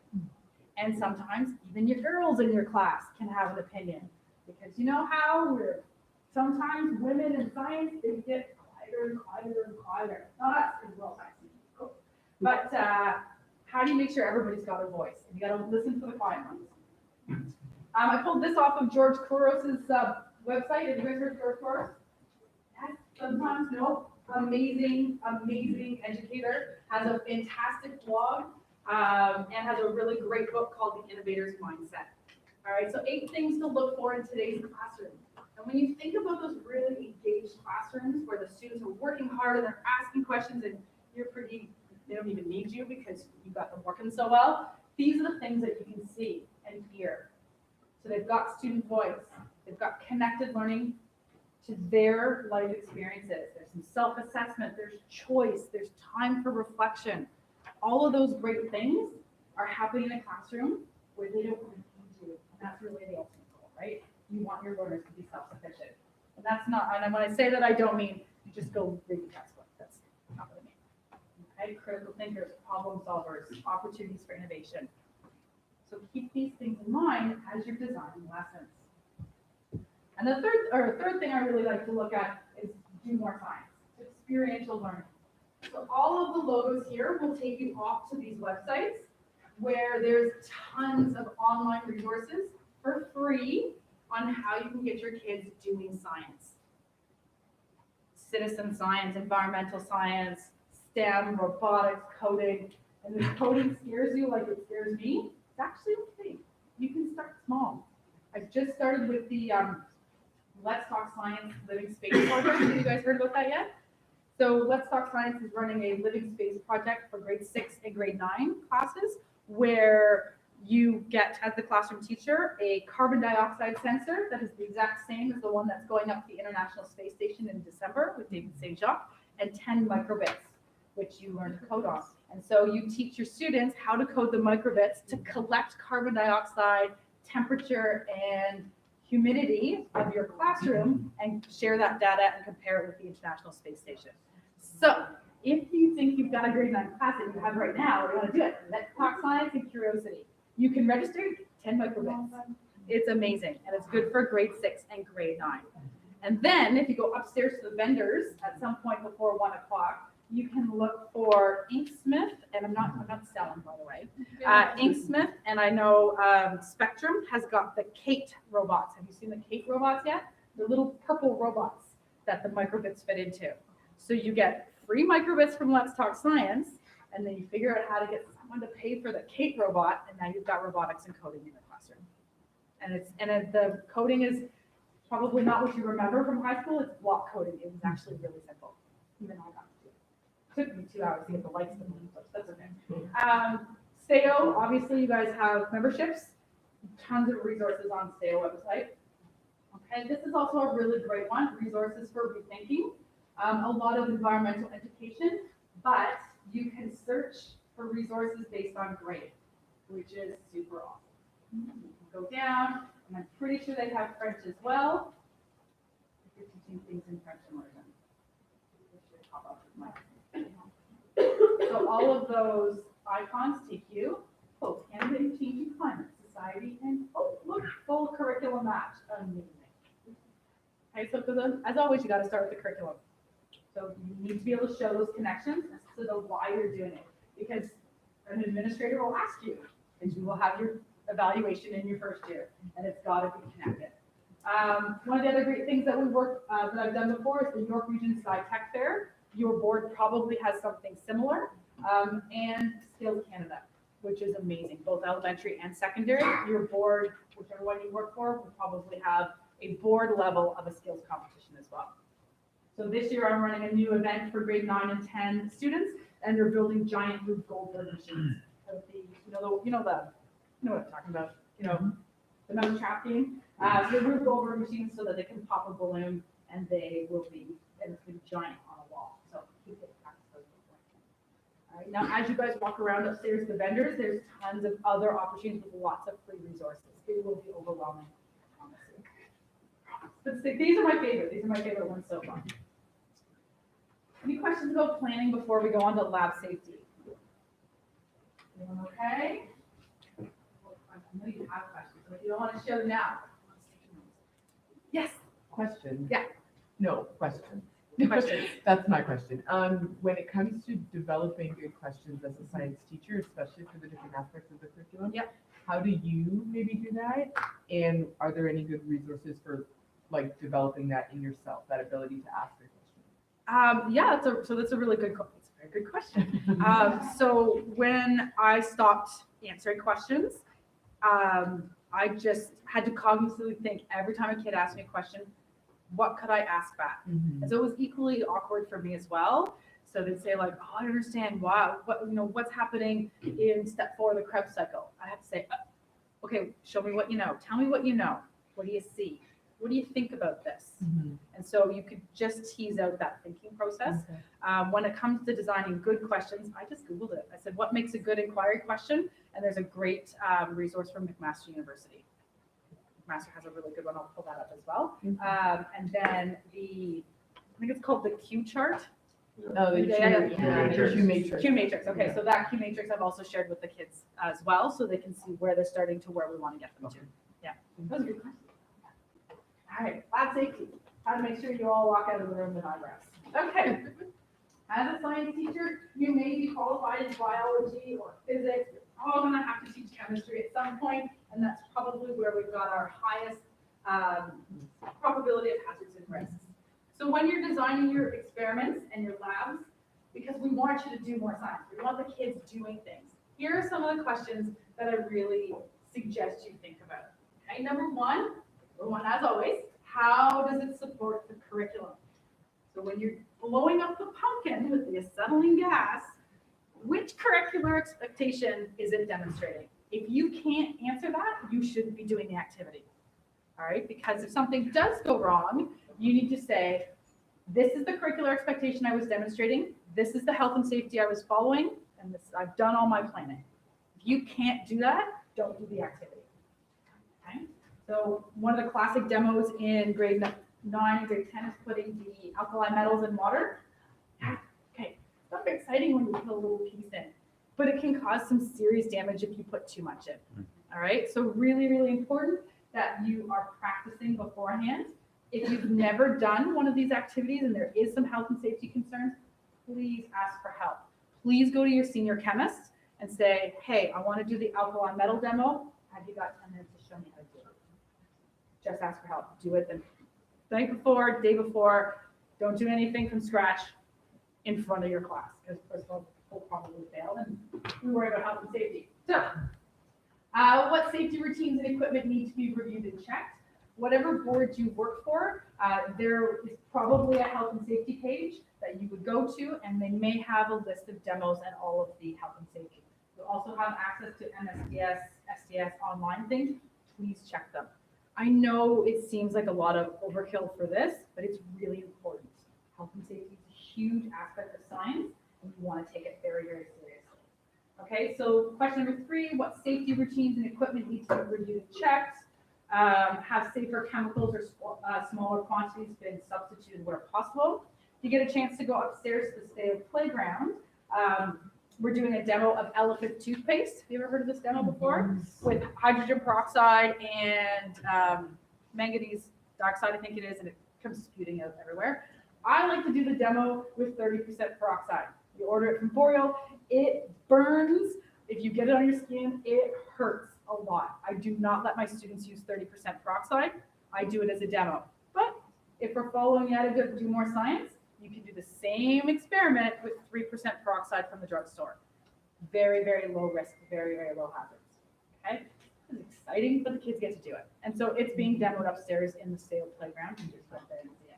[SPEAKER 3] And sometimes even your girls in your class can have an opinion. Because you know how sometimes women in science, they get quieter and quieter and quieter. Not us, as well, science. But how do you make sure everybody's got a voice? You got to listen to the quiet ones. I pulled this off of George Kouros's website. Have you guys heard of George Kouros? Yes, sometimes, no. Amazing educator, has a fantastic blog, and has a really great book called The Innovator's Mindset. All right, so 8 things to look for in today's classroom. And when you think about those really engaged classrooms where the students are working hard and they're asking questions and they don't even need you because you got them working so well, these are the things that you can see and hear. So they've got student voice, they've got connected learning to their life experiences. There's some self-assessment, there's choice, there's time for reflection. All of those great things are happening in a classroom where they don't need you. And that's really the ultimate goal, right? You want your learners to be self-sufficient. And that's not, and when I say that, I don't mean you just go read the textbook. That's not what I mean. Okay, critical thinkers, problem solvers, opportunities for innovation. So keep these things in mind as you're designing lessons. And the third thing I really like to look at is do more science, experiential learning. So all of the logos here will take you off to these websites where there's tons of online resources for free on how you can get your kids doing science. Citizen science, environmental science, STEM, robotics, coding. And if coding scares you like it scares me, it's actually okay. You can start small. I just started with the Let's Talk Science Living Space project. Have you guys heard about that yet? So Let's Talk Science is running a living space project for grade 6 and grade 9 classes where you get, as the classroom teacher, a carbon dioxide sensor that is the exact same as the one that's going up to the International Space Station in December with David St. Jacques, and 10 microbits, which you learn to code on. And so you teach your students how to code the microbits to collect carbon dioxide, temperature, and humidity of your classroom and share that data and compare it with the International Space Station. So if you think you've got a grade 9 class that you have right now, or you want to do it, Let's Talk Science and Curiosity. You can register 10 microbits. It's amazing, and it's good for grade 6 and grade 9. And then if you go upstairs to the vendors at some point before 1 o'clock, you can look for Inksmith, and I'm not selling, by the way. Inksmith, and I know Spectrum has got the Kate robots. Have you seen the Kate robots yet? The little purple robots that the microbits fit into. So you get free microbits from Let's Talk Science, and then you figure out how to get someone to pay for the Kate robot, and now you've got robotics and coding in the classroom. And the coding is probably not what you remember from high school. It's block coding. It was actually really simple. Even I got to do it. Took me 2 hours to get the lights to move, but that's okay. STAO, obviously you guys have memberships, tons of resources on STAO website. Okay, this is also a really great one, resources for rethinking. A lot of environmental education, but you can search for resources based on grade, which is super awesome. You can go down, and I'm pretty sure they have French as well. If you're teaching things in French immersion. It should pop up with my So all of those icons take you, Canada and Changing Climate, Society, and look, full curriculum match. Amazing. Okay, so as always, you got to start with the curriculum. So you need to be able to show those connections to the why you're doing it, because an administrator will ask you, and you will have your evaluation in your first year, and it's got to be connected. One of the other great things that that I've done before is the York Region Sky Tech Fair. Your board probably has something similar, and Skills Canada, which is amazing, both elementary and secondary. Your board, whichever one you work for, will probably have a board level of a skills competition as well. So this year I'm running a new event for grade 9 and 10 students, and they're building giant Rube Goldberg machines. You know what I'm talking about, the metal trap game. So the Rube Goldberg machines so that they can pop a balloon, and it's going to be giant on a wall. So keep it practice. All right, now as you guys walk around upstairs to the vendors, there's tons of other opportunities with lots of free resources. It will be overwhelming, honestly. But these are my favorite. These are my favorite ones so far. Any questions about planning before we go on to lab safety? Everyone okay? I know you have questions, but you don't want to show now. Yes.
[SPEAKER 7] Question.
[SPEAKER 3] Yeah.
[SPEAKER 7] No, question.
[SPEAKER 5] Questions?
[SPEAKER 7] That's my question. When it comes to developing good questions as a science teacher, especially for the different aspects of the curriculum.
[SPEAKER 5] Yep.
[SPEAKER 7] How do you maybe do that? And are there any good resources for like developing that in yourself, that ability to ask the question?
[SPEAKER 5] Yeah, that's a really good, it's a very good question. So when I stopped answering questions, I just had to cognitively think every time a kid asked me a question, what could I ask back?
[SPEAKER 7] Mhm.
[SPEAKER 5] And so it was equally awkward for me as well. So they'd say like, oh, I understand. Wow, what's happening in step 4 of the Krebs cycle? I have to say, okay, show me what you know. Tell me what you know. What do you see? What do you think about this?
[SPEAKER 7] Mhm.
[SPEAKER 5] And so you could just tease out that thinking process.
[SPEAKER 7] Okay.
[SPEAKER 5] When it comes to designing good questions, I just Googled it. I said, what makes a good inquiry question? And there's a great resource from McMaster University. McMaster has a really good one. I'll pull that up as well. And then I think it's called the Q chart.
[SPEAKER 7] Oh, the Q matrix.
[SPEAKER 5] Q matrix. Okay, so that Q matrix I've also shared with the kids as well, so they can see where they're starting to where we want to get them to. Yeah, that was a good question. All right, lab safety. How to make sure you all walk out of the room with eyebrows. Okay. As a science teacher, you may be qualified in biology or physics. You're all going to have to teach chemistry at some point, and that's probably where we've got our highest probability of hazards and risks. So when you're designing your experiments and your labs, because we want you to do more science, we want the kids doing things. Here are some of the questions that I really suggest you think about. Okay, number one, as always, how does it support the curriculum? So when you're blowing up the pumpkin with the acetylene gas, which curricular expectation is it demonstrating? If you can't answer that, you shouldn't be doing the activity. All right, because if something does go wrong, you need to say, this is the curricular expectation I was demonstrating, this is the health and safety I was following, and this, I've done all my planning. If you can't do that, don't do the activity. Okay? So one of the classic demos in grade 9 and grade 10 is putting the alkali metals in water. Okay, it's not very exciting when you put a little piece in, but it can cause some serious damage if you put too much in. All right, so really, really important that you are practicing beforehand. If you've never done one of these activities and there is some health and safety concerns, please ask for help. Please go to your senior chemist and say, hey, I want to do the alkali metal demo. Have you got 10 minutes to show me how to do it? Just ask for help. Do it the night before, day before. Don't do anything from scratch in front of your class, because first of all, we'll probably fail and we worry about health and safety. So, what safety routines and equipment need to be reviewed and checked? Whatever board you work for, there is probably a health and safety page that you would go to, and they may have a list of demos and all of the health and safety. You'll also have access to MSDS, SDS online things. Please check them. I know it seems like a lot of overkill for this, but it's really important. Health and safety is a huge aspect of science, and you want to take it very, very seriously. Okay, so question number 3, what safety routines and equipment need to be reviewed and checked? Have safer chemicals or smaller quantities been substituted where possible? If you get a chance to go upstairs to the state playground, we're doing a demo of elephant toothpaste. Have you ever heard of this demo before? With hydrogen peroxide and manganese dioxide, I think it is, and it comes spewing out everywhere. I like to do the demo with 30% peroxide. You order it from Boreal, it burns. If you get it on your skin, it hurts a lot. I do not let my students use 30% peroxide. I do it as a demo. But if we're following how to do more science, you can do the same experiment with 3% peroxide from the drugstore. Very, very low risk, very, very low hazards. Okay? It's exciting, but the kids get to do it. And so it's being demoed upstairs in the Sale playground. You just go up there and see it.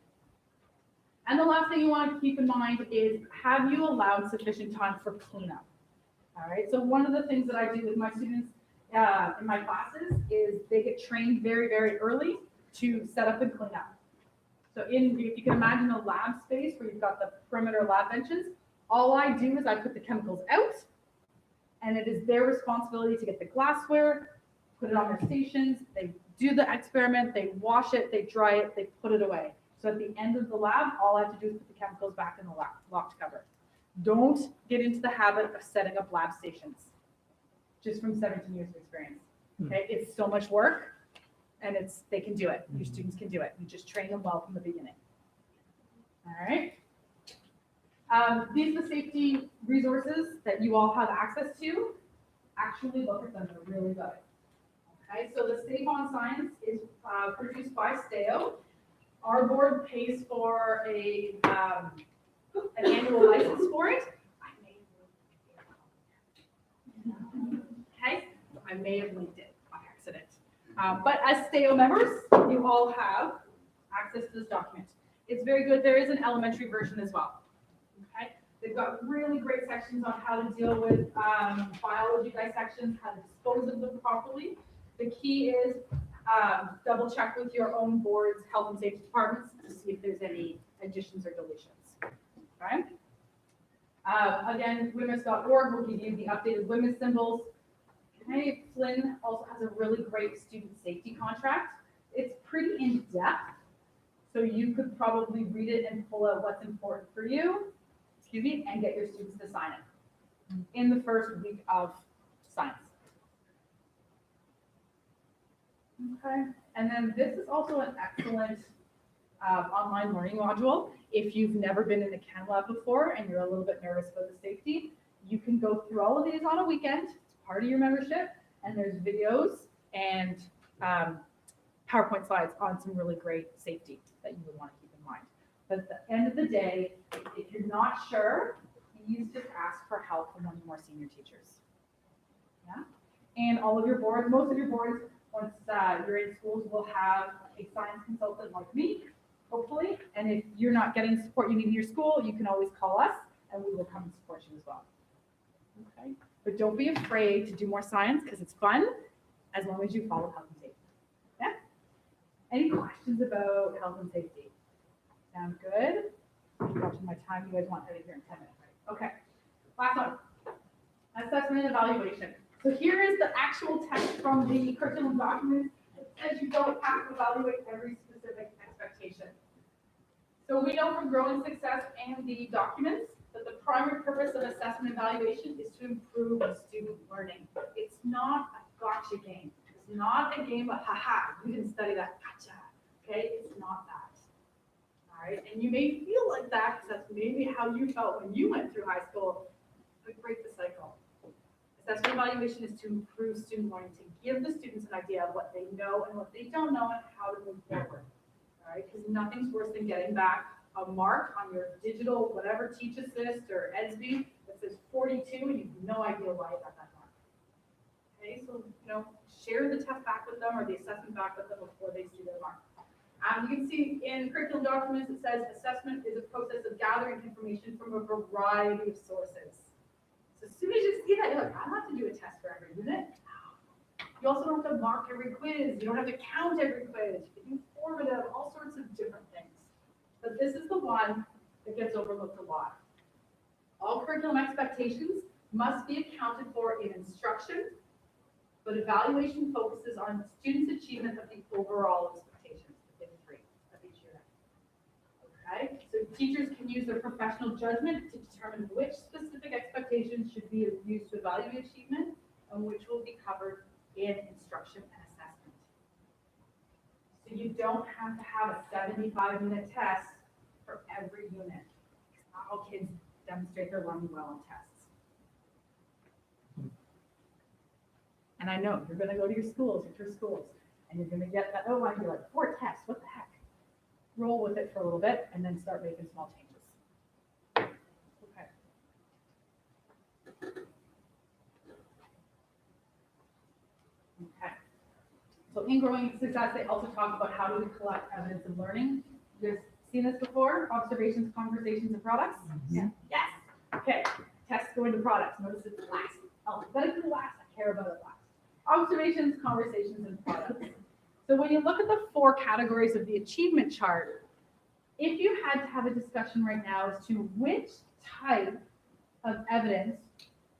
[SPEAKER 5] And the last thing you want to keep in mind is, have you allowed sufficient time for cleanup? All right, so one of the things that I do with my students in my classes is they get trained very, very early to set up and clean up. So if you can imagine a lab space where you've got the perimeter lab benches, all I do is I put the chemicals out, and it is their responsibility to get the glassware, put it on their stations, they do the experiment, they wash it, they dry it, they put it away. So at the end of the lab, all I have to do is put the chemicals back in the locked cover. Don't get into the habit of setting up lab stations, just from 17 years of experience. Okay, it's so much work, and they can do it. Your students can do it. You just train them well from the beginning. All right. These are the safety resources that you all have access to. Actually, look at them, they're really good. Okay, so the Save on Science is produced by STAO. Our board pays for an annual license for it. Okay, I may have linked it by accident. But as STAO members, you all have access to this document. It's very good. There is an elementary version as well. Okay, they've got really great sections on how to deal with biology dissections, how to dispose of them properly. The key is double check with your own board's health and safety departments to see if there's any additions or deletions. Okay. Again, women's.org will give you the updated women's symbols. Okay, Flynn also has a really great student safety contract. It's pretty in-depth, so you could probably read it and pull out what's important for you, excuse me, and get your students to sign it in the first week of science. Okay, and then this is also an excellent online learning module. If you've never been in a Chem lab before and you're a little bit nervous about the safety, you can go through all of these on a weekend. It's part of your membership, and there's videos and PowerPoint slides on some really great safety that you would want to keep in mind. But at the end of the day, if you're not sure, please just ask for help from one of your more senior teachers. Yeah, and all of your boards, most of your boards, once you're in schools, will have a science consultant like me, hopefully. And if you're not getting the support you need in your school, you can always call us and we will come and support you as well. Okay, but don't be afraid to do more science because it's fun as long as you follow health and safety. Yeah? Any questions about health and safety? Sound good? I'm watching my time. You guys want out of here in 10 minutes, right? Okay, last one. Assessment and evaluation. So here is the actual text from the curriculum document. It says you don't have to evaluate every specific expectation. So we know from Growing Success and the documents that the primary purpose of assessment and evaluation is to improve student learning. It's not a gotcha game. It's not a game of, haha, you didn't study that, gotcha. Okay, it's not that. All right, and you may feel like that because that's maybe how you felt when you went through high school, but break the cycle. Assessment evaluation is to improve student learning, to give the students an idea of what they know and what they don't know and how to move forward. All right, because nothing's worse than getting back a mark on your digital, whatever Teach Assist or EDSB that says 42 and you have no idea why you got that mark. Okay, so share the test back with them or the assessment back with them before they see their mark. You can see in curriculum documents it says assessment is a process of gathering information from a variety of sources. So as soon as you see that, you're like, I don't have to do a test for every unit. You also don't have to mark every quiz. You don't have to count every quiz. You can do formative, all sorts of different things. But this is the one that gets overlooked a lot. All curriculum expectations must be accounted for in instruction, but evaluation focuses on students' achievement of the overall expectations, the big three of each unit. Okay, so teachers can use their professional judgment to determine which specific expectations should be used to evaluate achievement and which will be covered in instruction and assessment. So you don't have to have a 75-minute test for every unit. Not all kids demonstrate their learning well on tests. And I know you're going to go to your schools, and you're going to get that, oh, I do like 4 tests, what the heck? Roll with it for a little bit and then start making small changes. Okay. Okay. So in Growing Success, they also talk about how do we collect evidence of learning. You guys seen this before? Observations, conversations, and products? Yeah. Yes. Okay. Tests go into products. Notice it's last. Alphabetically last. I care about it last. Observations, conversations, and products. So when you look at the 4 categories of the achievement chart, if you had to have a discussion right now as to which type of evidence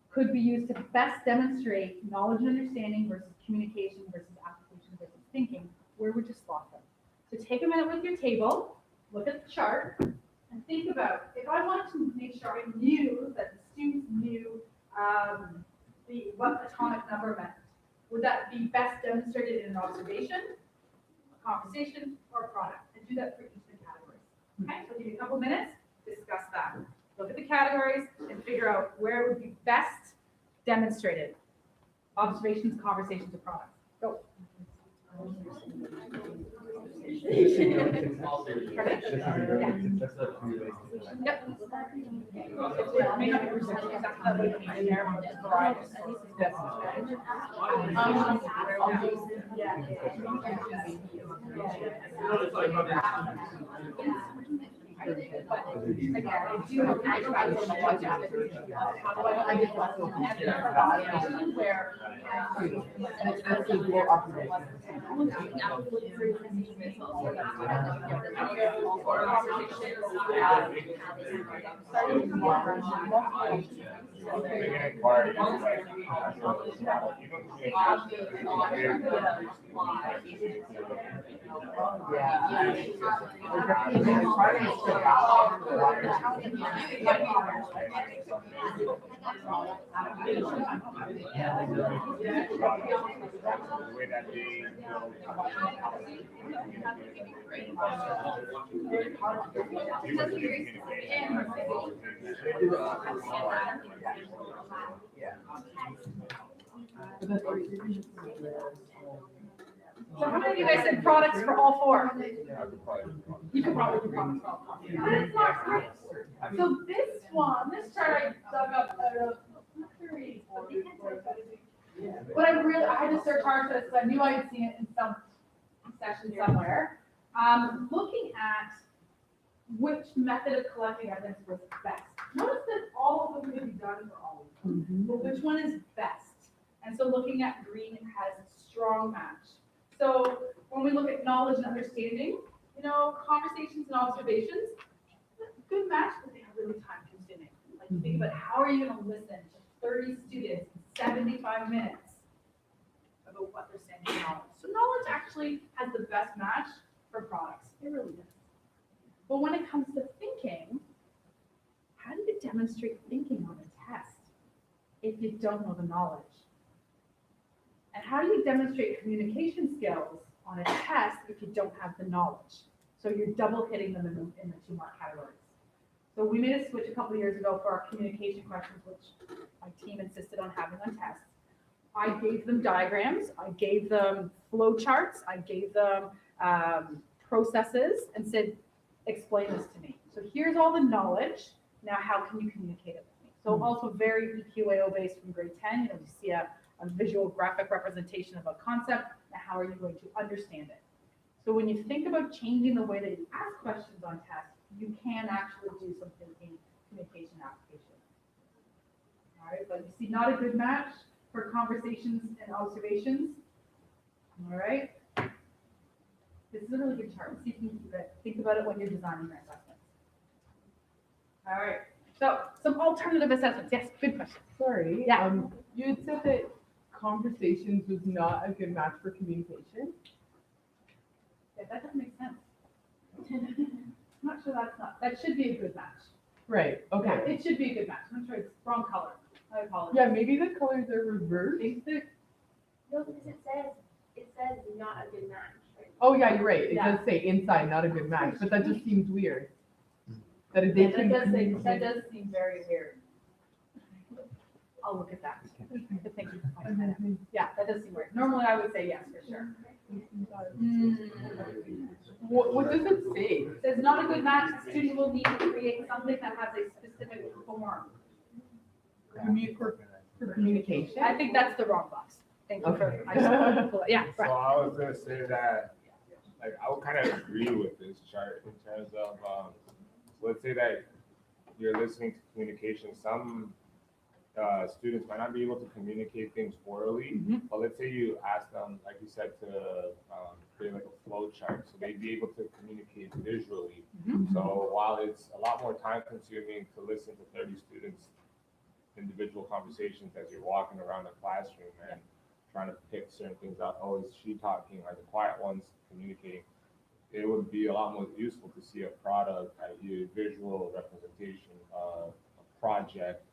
[SPEAKER 5] could be used to best demonstrate knowledge and understanding versus communication versus application versus thinking, where would you slot them? So take a minute with your table, look at the chart, and think about, if I wanted to make sure I knew that the students knew what atomic number meant, would that be best demonstrated in an observation, a conversation, or a product? And do that for each of the categories.
[SPEAKER 3] Okay, so give you a couple minutes, discuss that. Look at the categories and figure out where it would be best demonstrated. Observations, conversations, or products. Go. Yep. May not be precisely exactly that way, but in there, but just varieties. But again, I do have how do I get where
[SPEAKER 7] And it's actually more observation.
[SPEAKER 6] They get inquired into like, the way that they
[SPEAKER 3] So how many of you guys said products for all four? You could probably do products for all four. But it's not great. So this chart I dug up out of, but I had to search hard for this, because I knew I had seen it in some session somewhere. Looking at which method of collecting evidence was best. Notice that all of them could be done for all of them, but which one is best? And so looking at green has a strong match. So when we look at knowledge and understanding, conversations and observations, good match, but they are really time consuming. Like you think about how are you going to listen to 30 students in 75 minutes about what they're saying in knowledge. So knowledge actually has the best match for products. It really does. But when it comes to thinking, how do you demonstrate thinking on a test if you don't know the knowledge? And how do you demonstrate communication skills on a test if you don't have the knowledge? So you're double hitting them in the 2 mark categories. So we made a switch a couple of years ago for our communication questions, which my team insisted on having on tests. I gave them diagrams, I gave them flow charts, I gave them processes and said, explain this to me. So here's all the knowledge. Now, how can you communicate it with me? So also very EQAO based from grade 10. You see a visual graphic representation of a concept. Now, how are you going to understand it? So when you think about changing the way that you ask questions on tests, you can actually do some thinking communication application. All right, but you see not a good match for conversations and observations. All right. This is a really good chart. See if you can keep it. Think about it when you're designing your assessments. All right. So some alternative assessments. Yes, good question.
[SPEAKER 7] Sorry.
[SPEAKER 3] Yeah.
[SPEAKER 7] You had said that conversations was not a good match for communication.
[SPEAKER 3] Yeah, that doesn't make sense. I'm not sure that should be a good match.
[SPEAKER 7] Right. Okay.
[SPEAKER 3] Yeah, it should be a good match. I'm not sure it's wrong color. I apologize.
[SPEAKER 7] Yeah, maybe the colors are reversed.
[SPEAKER 9] No, because it says not a good match. Right?
[SPEAKER 7] Oh yeah, you're right. It
[SPEAKER 3] Yeah.
[SPEAKER 7] does say inside, not a good match, but that just seems weird. That
[SPEAKER 3] Yeah,
[SPEAKER 7] they
[SPEAKER 3] that does seem very weird. I'll look at that. But thank you for pointing that out. Yeah, that does seem weird. Normally I would say yes for sure.
[SPEAKER 7] What does it say?
[SPEAKER 3] It says not a good match. The student will need to create something that has a specific form.
[SPEAKER 7] For communication?
[SPEAKER 3] I think that's the wrong box. Thank you for,
[SPEAKER 7] Okay.
[SPEAKER 3] I just wanted to pull it. Yeah,
[SPEAKER 6] So
[SPEAKER 3] right.
[SPEAKER 6] I was gonna say that, like, I would kind of agree with this chart in terms of, let's say that you're listening to communication. Some students might not be able to communicate things orally, but let's say you ask them, like you said, to create like a flow chart, so they'd be able to communicate visually. So while it's a lot more time consuming to listen to 30 students' individual conversations as you're walking around a classroom and trying to pick certain things out. Oh, is she talking? Are the quiet ones communicating? It would be a lot more useful to see a product, a visual representation of a project,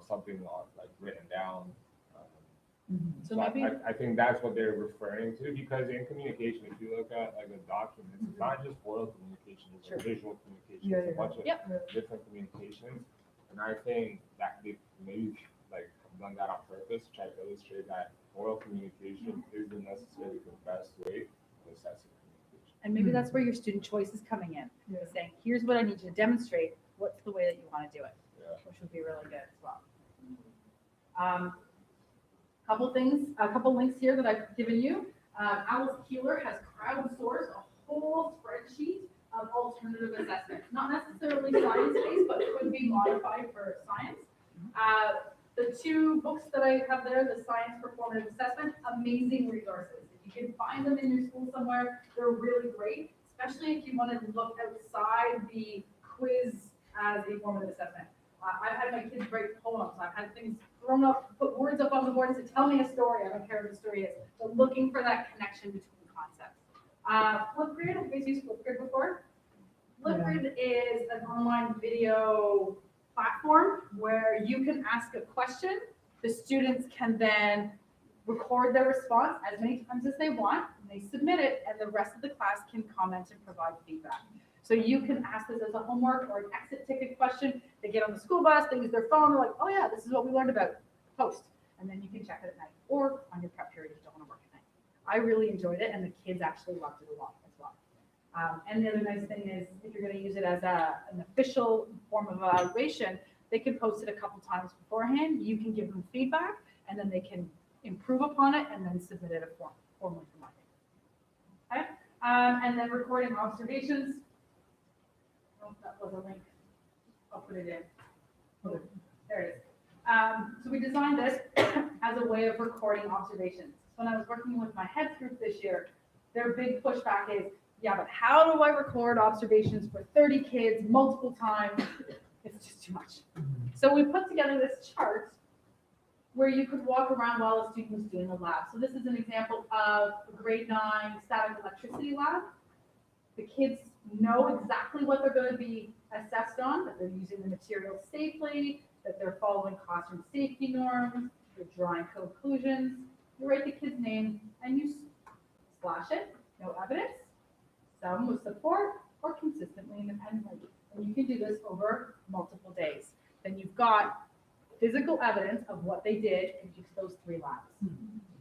[SPEAKER 6] something like written down.
[SPEAKER 5] So
[SPEAKER 6] So
[SPEAKER 5] maybe,
[SPEAKER 6] I think that's what they're referring to, because in communication, if you look at like a document, it's not just oral communication, it's
[SPEAKER 5] Sure.
[SPEAKER 6] visual communication,
[SPEAKER 7] Yeah,
[SPEAKER 6] it's a bunch of
[SPEAKER 5] Yep.
[SPEAKER 6] different communications. And I think that they maybe like have done that on purpose, to try to illustrate that oral communication isn't necessarily the best way of assessing communication.
[SPEAKER 5] and maybe that's where your student choice is coming in, saying, here's what I need you to demonstrate, what's the way that you want to do it,
[SPEAKER 6] Yeah.
[SPEAKER 5] which would be really good as well. A couple links here that I've given you. Alice Keeler has crowdsourced a whole spreadsheet of alternative assessments, not necessarily science-based, but could be modified for science. The two books that I have there, the Science Performative Assessment, amazing resources. If you can find them in your school somewhere, they're really great, especially if you want to look outside the quiz as a formative assessment. I've had my kids write poems, I've had things thrown up, put words up on the board and say, tell me a story, I don't care what the story is, but looking for that connection between concepts. Flipgrid, have you guys used Flipgrid before? Flipgrid is an online video platform where you can ask a question, the students can then record their response as many times as they want, and they submit it, and the rest of the class can comment and provide feedback. So you can ask this as a homework or an exit ticket question. They get on the school bus, they use their phone, they're like, oh yeah, this is what we learned about, post. And then you can check it at night, or on your prep period if you don't want to work at night. I really enjoyed it, and the kids actually loved it a lot as well. And the other nice thing is, if you're going to use it as an official form of evaluation, they can post it a couple times beforehand. You can give them feedback, and then they can improve upon it, and then submit it formally for marking. Okay? And then recording observations. Oh, that was a link. I'll put it in. Oh, there it is. So we designed this as a way of recording observations. So when I was working with my heads group this year, their big pushback is, yeah, but how do I record observations for 30 kids multiple times? It's just too much. So we put together this chart where you could walk around while a student was doing a lab. So this is an example of a grade 9 static electricity lab. The kids know exactly what they're going to be assessed on, that they're using the materials safely, that they're following classroom safety norms, they're drawing conclusions. You write the kid's name and you slash it, no evidence, some with support, or consistently independently. And you can do this over multiple days. Then you've got physical evidence of what they did in each of those 3 labs.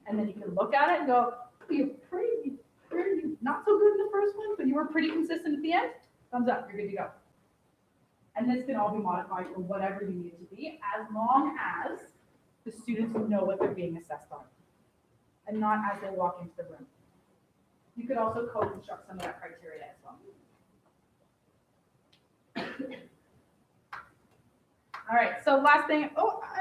[SPEAKER 5] And then you can look at it and go, you're pretty not so good in the first one, but you were pretty consistent at the end. Thumbs up, you're good to go. And this can all be modified for whatever you need it to be, as long as the students know what they're being assessed on, and not as they walk into the room. You could also co-construct some of that criteria as well. All right, so last thing, I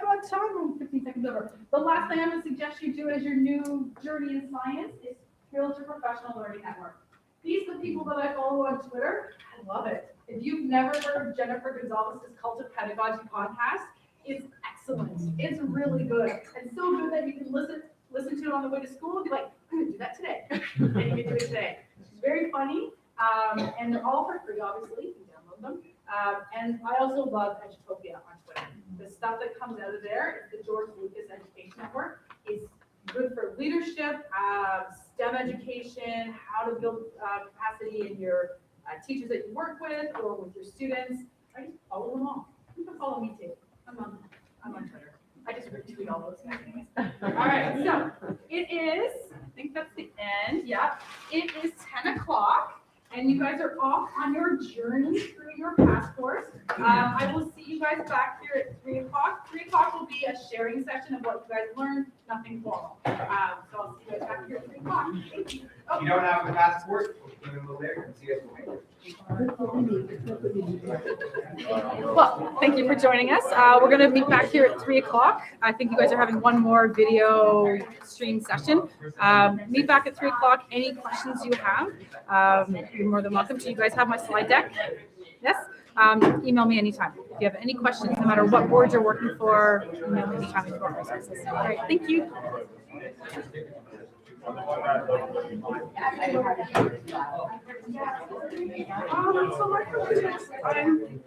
[SPEAKER 5] don't have time, I'm 15 seconds over. The last thing I'm gonna suggest you do as your new journey in science is build your professional learning network. These are the people that I follow on Twitter. I love it. If you've never heard Jennifer Gonzalez's Cult of Pedagogy podcast, it's excellent. It's really good. And so good that you can listen to it on the way to school and be like, I'm gonna do that today. And you can do it today. It's very funny. And they're all for free, obviously. You can download them. And I also love Edutopia on Twitter. The stuff that comes out of there, the George Lucas Education Network, is good for leadership, STEM education, how to build capacity in your teachers that you work with or with your students. I just follow them all. You can follow me too. I'm on Twitter. I just retweet all those things anyways. All right, so it is, I think that's the end. Yeah, it is 10 o'clock. And you guys are off on your journey through your passports. I will see you guys back here at 3 o'clock. 3 o'clock will be a sharing session of what you guys learned, nothing formal. So I'll see you guys back here at 3 o'clock. Thank you.
[SPEAKER 2] If you don't have a passport, we'll put it over there and see us later.
[SPEAKER 5] Well, thank you for joining us. We're going to meet back here at 3 o'clock. I think you guys are having one more video stream session. Meet back at 3 o'clock. Any questions you have, you're more than welcome to. You guys have my slide deck? Yes? Email me anytime. If you have any questions, no matter what board you're working for, email me anytime. All right, thank you. Oh, that's so much.